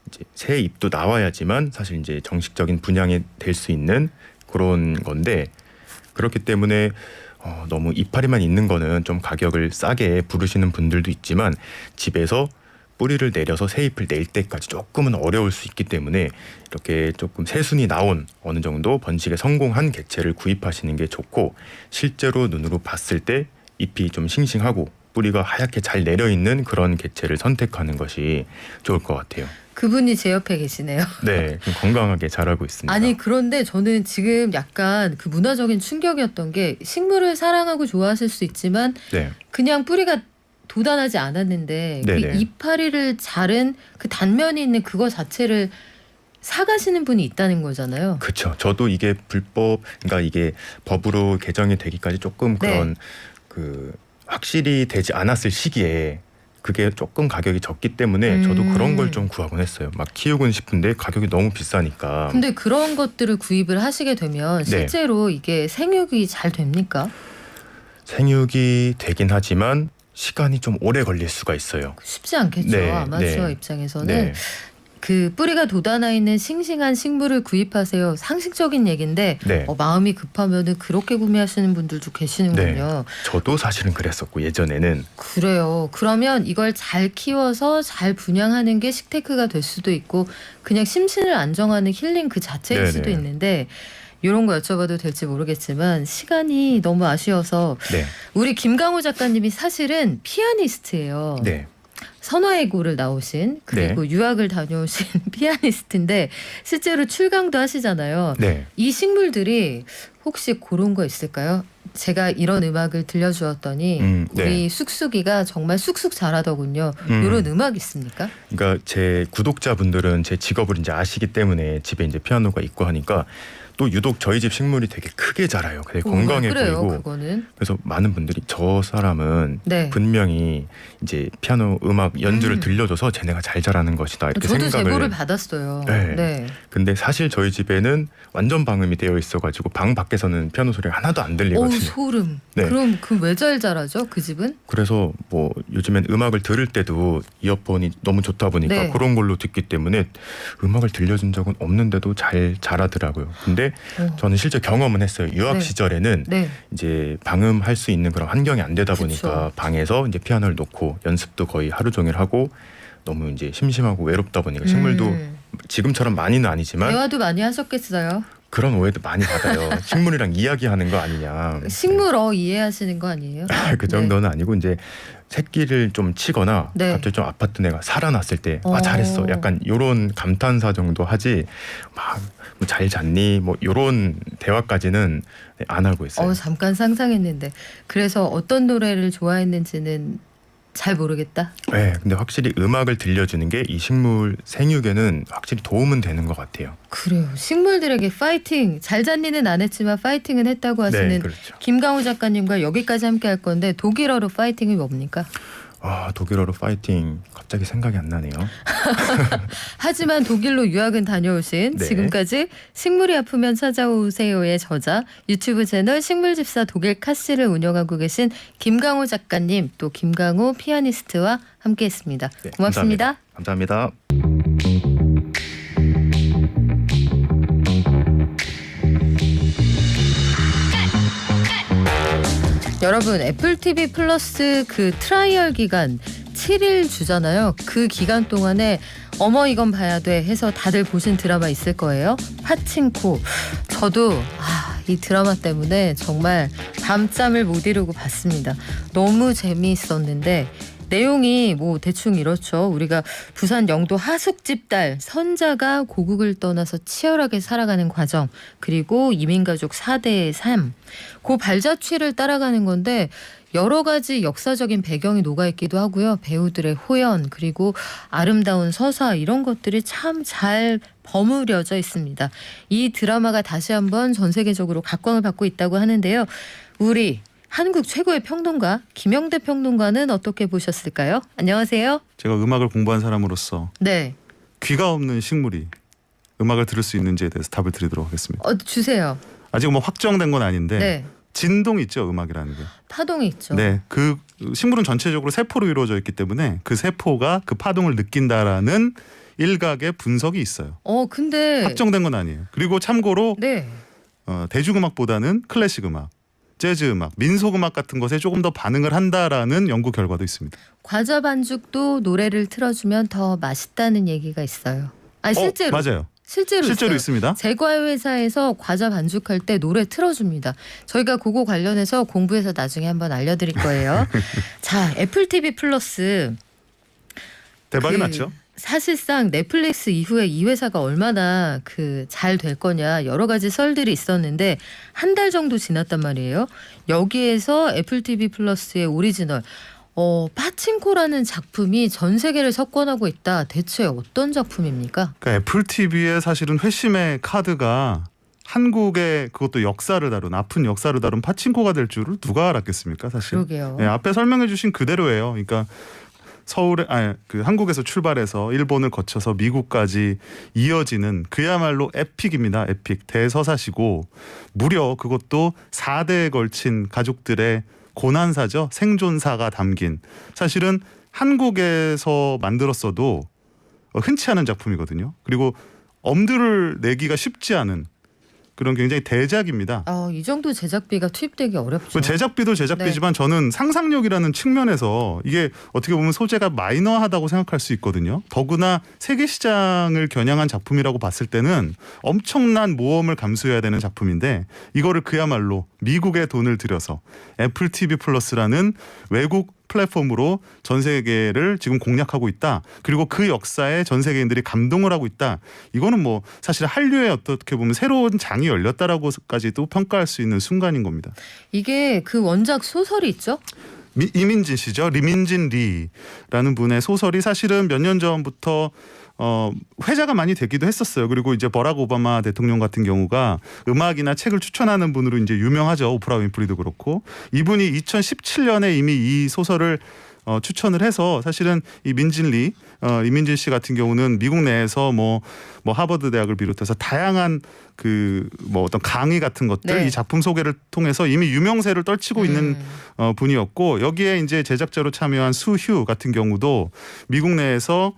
이제 새 잎도 나와야지만 사실 이제 정식적인 분양이 될 수 있는 그런 건데 그렇기 때문에 너무 이파리만 있는 거는 좀 가격을 싸게 부르시는 분들도 있지만 집에서 뿌리를 내려서 새 잎을 낼 때까지 조금은 어려울 수 있기 때문에 이렇게 조금 새순이 나온 어느 정도 번식에 성공한 개체를 구입하시는 게 좋고 실제로 눈으로 봤을 때 잎이 좀 싱싱하고 뿌리가 하얗게 잘 내려있는 그런 개체를 선택하는 것이 좋을 것 같아요. 그분이 제 옆에 계시네요. 네, 좀 건강하게 자라고 있습니다. 아니 그런데 저는 지금 약간 문화적인 충격이었던 게 식물을 사랑하고 좋아하실 수 있지만 네, 그냥 뿌리가 돋아나지 않았는데 그 네네. 이파리를 자른 그 단면이 있는 그거 자체를 사가시는 분이 있다는 거잖아요. 그렇죠. 저도 이게 그러니까 이게 법으로 개정이 되기까지 조금 그런 확실히 되지 않았을 시기에 그게 조금 가격이 적기 때문에 저도 그런 걸 좀 구하곤 했어요. 막 키우곤 싶은데 가격이 너무 비싸니까. 근데 그런 것들을 구입을 하시게 되면 실제로 이게 생육이 잘 됩니까? 생육이 되긴 하지만 시간이 좀 오래 걸릴 수가 있어요. 쉽지 않겠죠. 네, 아마추어 네. 입장에서는. 네. 그 뿌리가 돋아나 있는 싱싱한 식물을 구입하세요. 상식적인 얘기인데 네. 마음이 급하면은 그렇게 구매하시는 분들도 계시는군요. 저도 사실은 그랬었고 예전에는. 그래요. 그러면 이걸 잘 키워서 잘 분양하는 게 식테크가 될 수도 있고 그냥 심신을 안정하는 힐링 그 자체일 네네. 수도 있는데 이런 거 여쭤봐도 될지 모르겠지만 시간이 너무 아쉬워서 네. 우리 김강호 작가님이 사실은 피아니스트예요. 네. 선화의 고를 나오신 그리고 유학을 다녀오신 피아니스트인데 실제로 출강도 하시잖아요. 네. 이 식물들이 혹시 그런 거 있을까요? 제가 이런 음악을 들려주었더니 네. 우리 쑥쑥이가 정말 쑥쑥 잘하더군요. 이런 음악 있습니까? 그러니까 제 구독자분들은 제 직업을 이제 아시기 때문에 집에 이제 피아노가 있고 하니까 또 유독 저희 집 식물이 되게 크게 자라요. 되게 건강해 그래요, 보이고. 그거는. 그래서 많은 분들이 저 사람은 네. 분명히 이제 피아노 음악 연주를 들려줘서 쟤네가 잘 자라는 것이다 이렇게 저도 생각을. 제보를 받았어요. 네. 네. 근데 사실 저희 집에는 완전 방음이 되어 있어가지고 방 밖에서는 피아노 소리가 하나도 안 오, 들리거든요. 소름. 네. 그럼 그 왜 잘 자라죠? 그 집은? 그래서 뭐 요즘엔 음악을 들을 때도 이어폰이 너무 좋다 보니까 네. 그런 걸로 듣기 때문에 음악을 들려준 적은 없는데도 잘 자라더라고요. 근데 저는 실제 경험은 했어요. 유학 네. 시절에는 네. 이제 방음할 수 있는 그런 환경이 안 되다 보니까 그쵸. 방에서 이제 피아노를 놓고 연습도 거의 하루 종일 하고 너무 이제 심심하고 외롭다 보니까 식물도 지금처럼 많이는 아니지만 대화도 많이 하셨겠어요. 그런 오해도 많이 받아요. 식물이랑 이야기하는 거 아니냐. 식물어 이해하시는 거 아니에요? 그 정도는 아니고 이제 새끼를 좀 치거나 네. 갑자기 좀 아팠던 애가 살아났을 때 어. 잘했어 약간 요런 감탄사 정도 하지 막 잘 잤니 뭐 요런 대화까지는 안 하고 있어요. 잠깐 상상했는데 그래서 어떤 노래를 좋아했는지는 잘 모르겠다. 네, 근데 확실히 음악을 들려주는 게 이 식물 생육에는 확실히 도움은 되는 것 같아요. 그래요. 식물들에게 파이팅. 잘 잤니는 안 했지만 파이팅은 했다고 하시는 네, 그렇죠. 김강우 작가님과 여기까지 함께 할 건데 독일어로 파이팅이 뭡니까? 아, 독일어로 파이팅 갑자기 생각이 안 나네요. 하지만 독일로 유학은 다녀오신 네. 지금까지 식물이 아프면 찾아오세요의 저자 유튜브 채널 식물집사 독일 카시를 운영하고 계신 김강우 작가님 또 김강우 피아니스트와 함께했습니다. 네, 고맙습니다. 감사합니다. 여러분 애플 TV 플러스 그 트라이얼 기간 7일 주잖아요. 그 기간 동안에 어머 이건 봐야 돼 해서 다들 보신 드라마 있을 거예요. 파친코. 저도 이 드라마 때문에 정말 밤잠을 못 이루고 봤습니다. 너무 재미있었는데 내용이 뭐 대충 이렇죠. 우리가 부산 영도 하숙집 딸 선자가 고국을 떠나서 치열하게 살아가는 과정 그리고 이민가족 4대의 삶 그 발자취를 따라가는 건데 여러 가지 역사적인 배경이 녹아있기도 하고요. 배우들의 호연 그리고 아름다운 서사 이런 것들이 참 잘 버무려져 있습니다. 이 드라마가 다시 한번 전 세계적으로 각광을 받고 있다고 하는데요. 우리 한국 최고의 평론가 김영대 평론가는 어떻게 보셨을까요? 안녕하세요. 제가 음악을 공부한 사람으로서 네. 귀가 없는 식물이 음악을 들을 수 있는지에 대해서 답을 드리도록 하겠습니다. 주세요. 아직 뭐 확정된 건 아닌데 네. 진동 있죠, 음악이라는 게. 파동이 있죠. 네, 그 식물은 전체적으로 세포로 이루어져 있기 때문에 그 세포가 그 파동을 느낀다라는 일각의 분석이 있어요. 근데 확정된 건 아니에요. 그리고 참고로 네. 대중음악보다는 클래식 음악, 재즈 음악, 민속 음악 같은 것에 조금 더 반응을 한다라는 연구 결과도 있습니다. 과자 반죽도 노래를 틀어주면 더 맛있다는 얘기가 있어요. 실제로. 맞아요. 실제로 있어요. 있습니다. 제과 회사에서 과자 반죽할 때 노래 틀어줍니다. 저희가 그거 관련해서 공부해서 나중에 한번 알려드릴 거예요. 자, 애플 TV 플러스 대박이 났죠. 사실상 넷플릭스 이후에 이 회사가 얼마나 잘 될 거냐 여러 가지 썰들이 있었는데 한 달 정도 지났단 말이에요. 여기에서 애플 TV 플러스의 오리지널 파친코라는 작품이 전 세계를 석권하고 있다. 대체 어떤 작품입니까? 그러니까 애플 TV의 사실은 회심의 카드가 한국의 그것도 역사를 다룬 아픈 역사를 다룬 파친코가 될 줄을 누가 알았겠습니까, 사실. 그러게요. 네, 앞에 설명해주신 그대로예요. 그러니까 한국에서 출발해서 일본을 거쳐서 미국까지 이어지는 그야말로 에픽입니다. 에픽 대서사시고 무려 그것도 4대에 걸친 가족들의 고난사죠. 생존사가 담긴 사실은 한국에서 만들었어도 흔치 않은 작품이거든요. 그리고 엄두를 내기가 쉽지 않은 그런 굉장히 대작입니다. 이 정도 제작비가 투입되기 어렵죠. 제작비도 제작비지만 저는 상상력이라는 측면에서 이게 어떻게 보면 소재가 마이너하다고 생각할 수 있거든요. 더구나 세계 시장을 겨냥한 작품이라고 봤을 때는 엄청난 모험을 감수해야 되는 작품인데 이거를 그야말로 미국의 돈을 들여서 애플 TV 플러스라는 외국 플랫폼으로 전 세계를 지금 공략하고 있다. 그리고 그 역사에 전 세계인들이 감동을 하고 있다. 이거는 뭐 사실 한류에 어떻게 보면 새로운 장이 열렸다라고까지도 평가할 수 있는 순간인 겁니다. 이게 그 원작 소설이 있죠? 이민진 씨죠. 리민진 리라는 분의 소설이 사실은 몇 년 전부터 회자가 많이 되기도 했었어요. 그리고 이제 버락 오바마 대통령 같은 경우가 음악이나 책을 추천하는 분으로 이제 유명하죠. 오프라 윈프리도 그렇고. 이분이 2017년에 이미 이 소설을 추천을 해서 사실은 이 이민진 씨 같은 경우는 미국 내에서 뭐 하버드 대학을 비롯해서 다양한 그 뭐 어떤 강의 같은 것들 네. 이 작품 소개를 통해서 이미 유명세를 떨치고 있는 분이었고, 여기에 이제 제작자로 참여한 수휴 같은 경우도 미국 내에서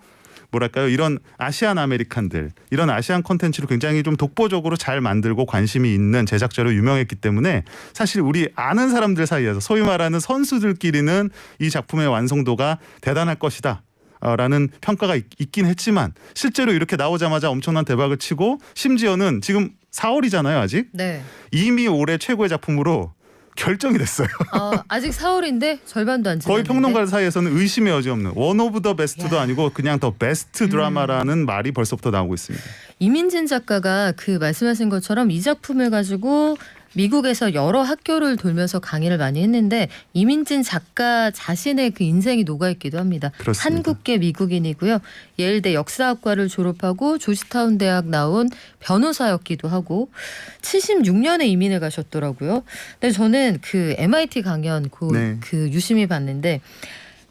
뭐랄까요, 이런 아시안 아메리칸들, 이런 아시안 콘텐츠를 굉장히 좀 독보적으로 잘 만들고 관심이 있는 제작자로 유명했기 때문에 사실 우리 아는 사람들 사이에서 소위 말하는 선수들끼리는 이 작품의 완성도가 대단할 것이다 라는 평가가 있긴 했지만, 실제로 이렇게 나오자마자 엄청난 대박을 치고, 심지어는 지금 4월이잖아요 아직. 네. 이미 올해 최고의 작품으로 결정이 됐어요. 아직 4월인데 절반도 안 지났는데. 거의 평론가들 사이에서는 의심의 여지 없는 원 오브 더 베스트도 아니고 그냥 더 베스트 드라마라는 말이 벌써부터 나오고 있습니다. 이민진 작가가 그 말씀하신 것처럼 이 작품을 가지고 미국에서 여러 학교를 돌면서 강의를 많이 했는데, 이민진 작가 자신의 그 인생이 녹아있기도 합니다. 그렇습니다. 한국계 미국인이고요. 예일대 역사학과를 졸업하고 조지타운 대학 나온 변호사였기도 하고 76년에 이민을 가셨더라고요. 근데 저는 그 MIT 강연 네. 그 유심히 봤는데,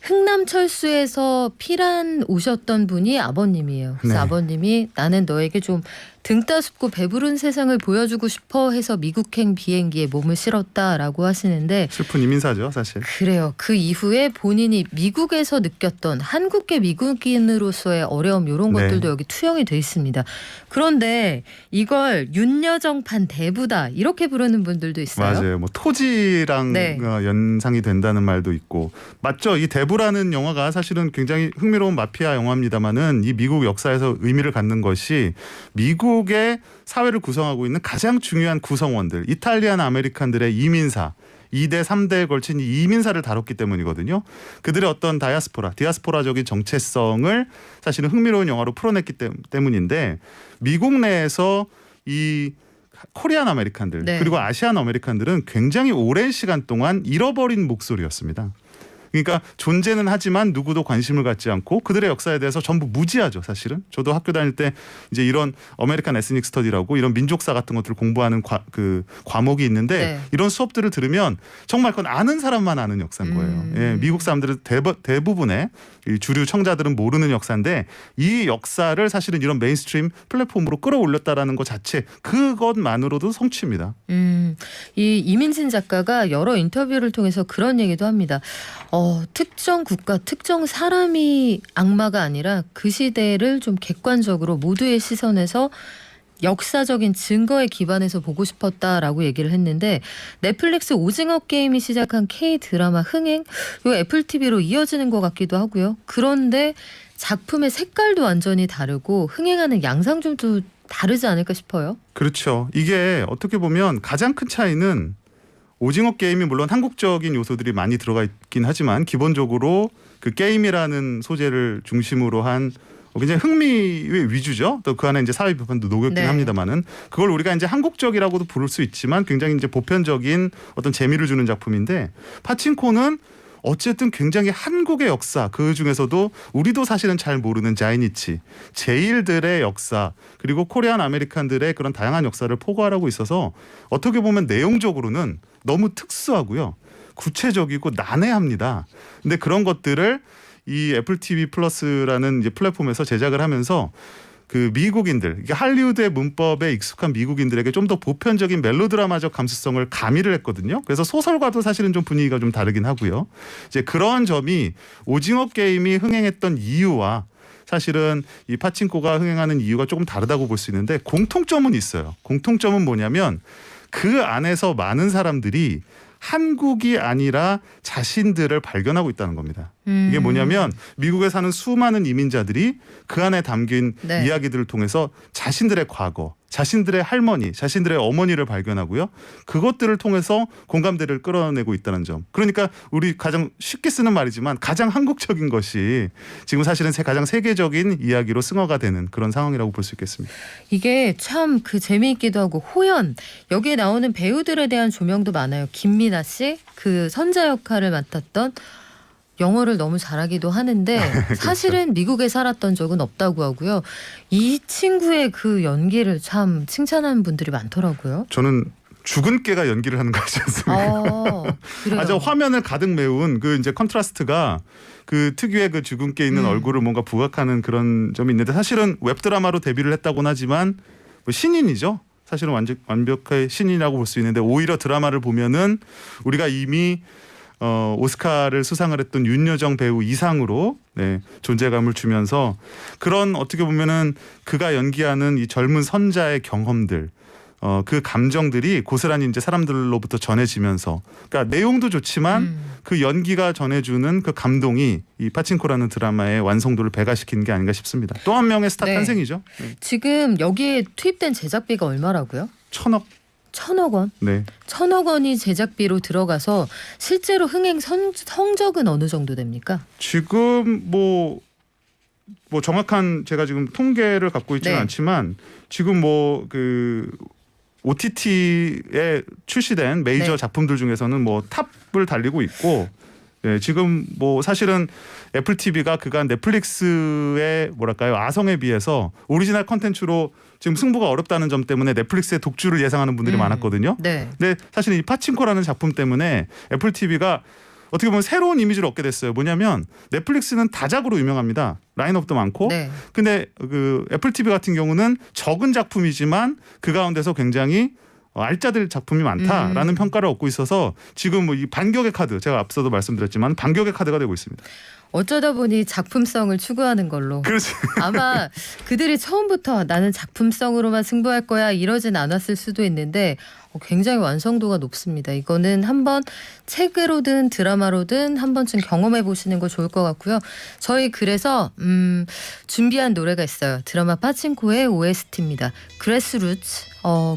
흥남철수에서 피란 오셨던 분이 아버님이에요. 그래서 네. 아버님이 나는 너에게 좀 등 따숩고 배부른 세상을 보여주고 싶어 해서 미국행 비행기에 몸을 실었다라고 하시는데, 슬픈 이민사죠 사실. 그래요. 그 이후에 본인이 미국에서 느꼈던 한국계 미국인으로서의 어려움, 이런 네. 것들도 여기 투영이 돼 있습니다. 그런데 이걸 윤여정판 대부다 이렇게 부르는 분들도 있어요. 맞아요. 뭐 토지랑 네. 연상이 된다는 말도 있고, 맞죠. 이 대부라는 영화가 사실은 굉장히 흥미로운 마피아 영화입니다만은, 이 미국 역사에서 의미를 갖는 것이 미국의 사회를 구성하고 있는 가장 중요한 구성원들, 이탈리안 아메리칸들의 이민사, 2대 3대에 걸친 이 이민사를 다뤘기 때문이거든요. 그들의 어떤 디아스포라적인 정체성을 사실은 흥미로운 영화로 풀어냈기 때문인데, 미국 내에서 이 코리안 아메리칸들, 네. 그리고 아시안 아메리칸들은 굉장히 오랜 시간 동안 잃어버린 목소리였습니다. 그러니까 존재는 하지만 누구도 관심을 갖지 않고 그들의 역사에 대해서 전부 무지하죠 사실은. 저도 학교 다닐 때 이제 이런 아메리칸 에스닉 스터디라고 이런 민족사 같은 것들을 공부하는 과목이 있는데, 네. 이런 수업들을 들으면 정말 그건 아는 사람만 아는 역사인 거예요. 예, 미국 사람들은 대부분의 이 주류 청자들은 모르는 역사인데, 이 역사를 사실은 이런 메인스트림 플랫폼으로 끌어올렸다라는 것 자체, 그것만으로도 성취입니다. 이 이민진 작가가 여러 인터뷰를 통해서 그런 얘기도 합니다. 특정 국가, 특정 사람이 악마가 아니라 그 시대를 좀 객관적으로 모두의 시선에서 역사적인 증거에 기반해서 보고 싶었다라고 얘기를 했는데, 넷플릭스 오징어 게임이 시작한 K-드라마 흥행, 요 애플 TV로 이어지는 것 같기도 하고요. 그런데 작품의 색깔도 완전히 다르고 흥행하는 양상좀도 다르지 않을까 싶어요. 그렇죠. 이게 어떻게 보면 가장 큰 차이는, 오징어 게임이 물론 한국적인 요소들이 많이 들어가 있긴 하지만 기본적으로 그 게임이라는 소재를 중심으로 한 굉장히 흥미의 위주죠. 또 그 안에 이제 사회 비판도 녹였긴 네. 합니다만은, 그걸 우리가 이제 한국적이라고도 부를 수 있지만 굉장히 이제 보편적인 어떤 재미를 주는 작품인데, 파친코는 어쨌든 굉장히 한국의 역사, 그 중에서도 우리도 사실은 잘 모르는 자이니치, 제일들의 역사, 그리고 코리안 아메리칸들의 그런 다양한 역사를 포괄하고 있어서 어떻게 보면 내용적으로는 너무 특수하고요, 구체적이고 난해합니다. 근데 그런 것들을 이 애플 TV 플러스라는 이제 플랫폼에서 제작을 하면서 그 미국인들, 할리우드의 문법에 익숙한 미국인들에게 좀 더 보편적인 멜로드라마적 감수성을 가미를 했거든요. 그래서 소설과도 사실은 좀 분위기가 좀 다르긴 하고요. 이제 그런 점이 오징어 게임이 흥행했던 이유와 사실은 이 파친코가 흥행하는 이유가 조금 다르다고 볼 수 있는데, 공통점은 있어요. 공통점은 뭐냐면, 그 안에서 많은 사람들이 한국이 아니라 자신들을 발견하고 있다는 겁니다. 이게 뭐냐면 미국에 사는 수많은 이민자들이 그 안에 담긴 네. 이야기들을 통해서 자신들의 과거, 자신들의 할머니, 자신들의 어머니를 발견하고요. 그것들을 통해서 공감대를 끌어내고 있다는 점. 그러니까 우리 가장 쉽게 쓰는 말이지만 가장 한국적인 것이 지금 사실은 가장 세계적인 이야기로 승화가 되는 그런 상황이라고 볼 수 있겠습니다. 이게 참 그 재미있기도 하고 호연 여기에 나오는 배우들에 대한 조명도 많아요. 김미나 씨 그 선자 역할을 맡았던 영어를 너무 잘하기도 하는데 사실은 미국에 살았던 적은 없다고 하고요. 이 친구의 그 연기를 참 칭찬하는 분들이 많더라고요. 저는 죽은 깨가 연기를 하는 거 같지 않습니까? 그래요. 아주 화면을 가득 메운 그 이제 컨트라스트가 그 특유의 그 죽은 깨 있는 얼굴을 뭔가 부각하는 그런 점이 있는데 사실은 웹드라마로 데뷔를 했다고는 하지만 뭐 신인이죠. 사실은 완벽한 신인이라고 볼 수 있는데 오히려 드라마를 보면은 우리가 이미 오스카를 수상을 했던 윤여정 배우 이상으로 존재감을 주면서 그런 어떻게 보면은 그가 연기하는 이 젊은 선자의 경험들 그 감정들이 고스란히 이제 사람들로부터 전해지면서 그러니까 내용도 좋지만 그 연기가 전해주는 그 감동이 이 파친코라는 드라마의 완성도를 배가시키는 게 아닌가 싶습니다. 또 한 명의 스타 네. 탄생이죠. 지금 여기에 투입된 제작비가 얼마라고요? 1,000억 원. 네. 1,000억 원이 제작비로 들어가서 실제로 흥행 성적은 어느 정도 됩니까? 지금 뭐 정확한 제가 지금 통계를 갖고 있지는 네. 않지만 지금 뭐 그 OTT에 출시된 메이저 네. 작품들 중에서는 뭐 탑을 달리고 있고 지금 뭐 사실은 애플 TV가 그간 넷플릭스의 뭐랄까요 아성에 비해서 오리지널 컨텐츠로 지금 승부가 어렵다는 점 때문에 넷플릭스의 독주를 예상하는 분들이 많았거든요. 네. 근데 사실 이 파친코라는 작품 때문에 애플 TV가 어떻게 보면 새로운 이미지를 얻게 됐어요. 뭐냐면 넷플릭스는 다작으로 유명합니다. 라인업도 많고. 네. 근데 그 애플 TV 같은 경우는 적은 작품이지만 그 가운데서 굉장히 알짜들 작품이 많다라는 평가를 얻고 있어서 지금 뭐 이 반격의 카드 제가 앞서도 말씀드렸지만 반격의 카드가 되고 있습니다. 어쩌다 보니 작품성을 추구하는 걸로. 그렇지. 아마 그들이 처음부터 나는 작품성으로만 승부할 거야 이러진 않았을 수도 있는데 굉장히 완성도가 높습니다. 이거는 한번 책으로든 드라마로든 한 번쯤 경험해 보시는 거 좋을 것 같고요. 저희 그래서 준비한 노래가 있어요. 드라마 파친코의 OST입니다. 그래스루츠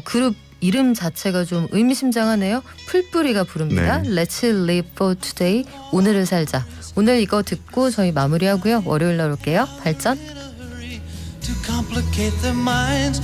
그룹 이름 자체가 좀 의미심장하네요. 풀뿌리가 부릅니다. 네. Let's live for today. 오늘을 살자. 오늘 이거 듣고 저희 마무리하고요. 월요일 날 올게요. 발전. to complicate their minds.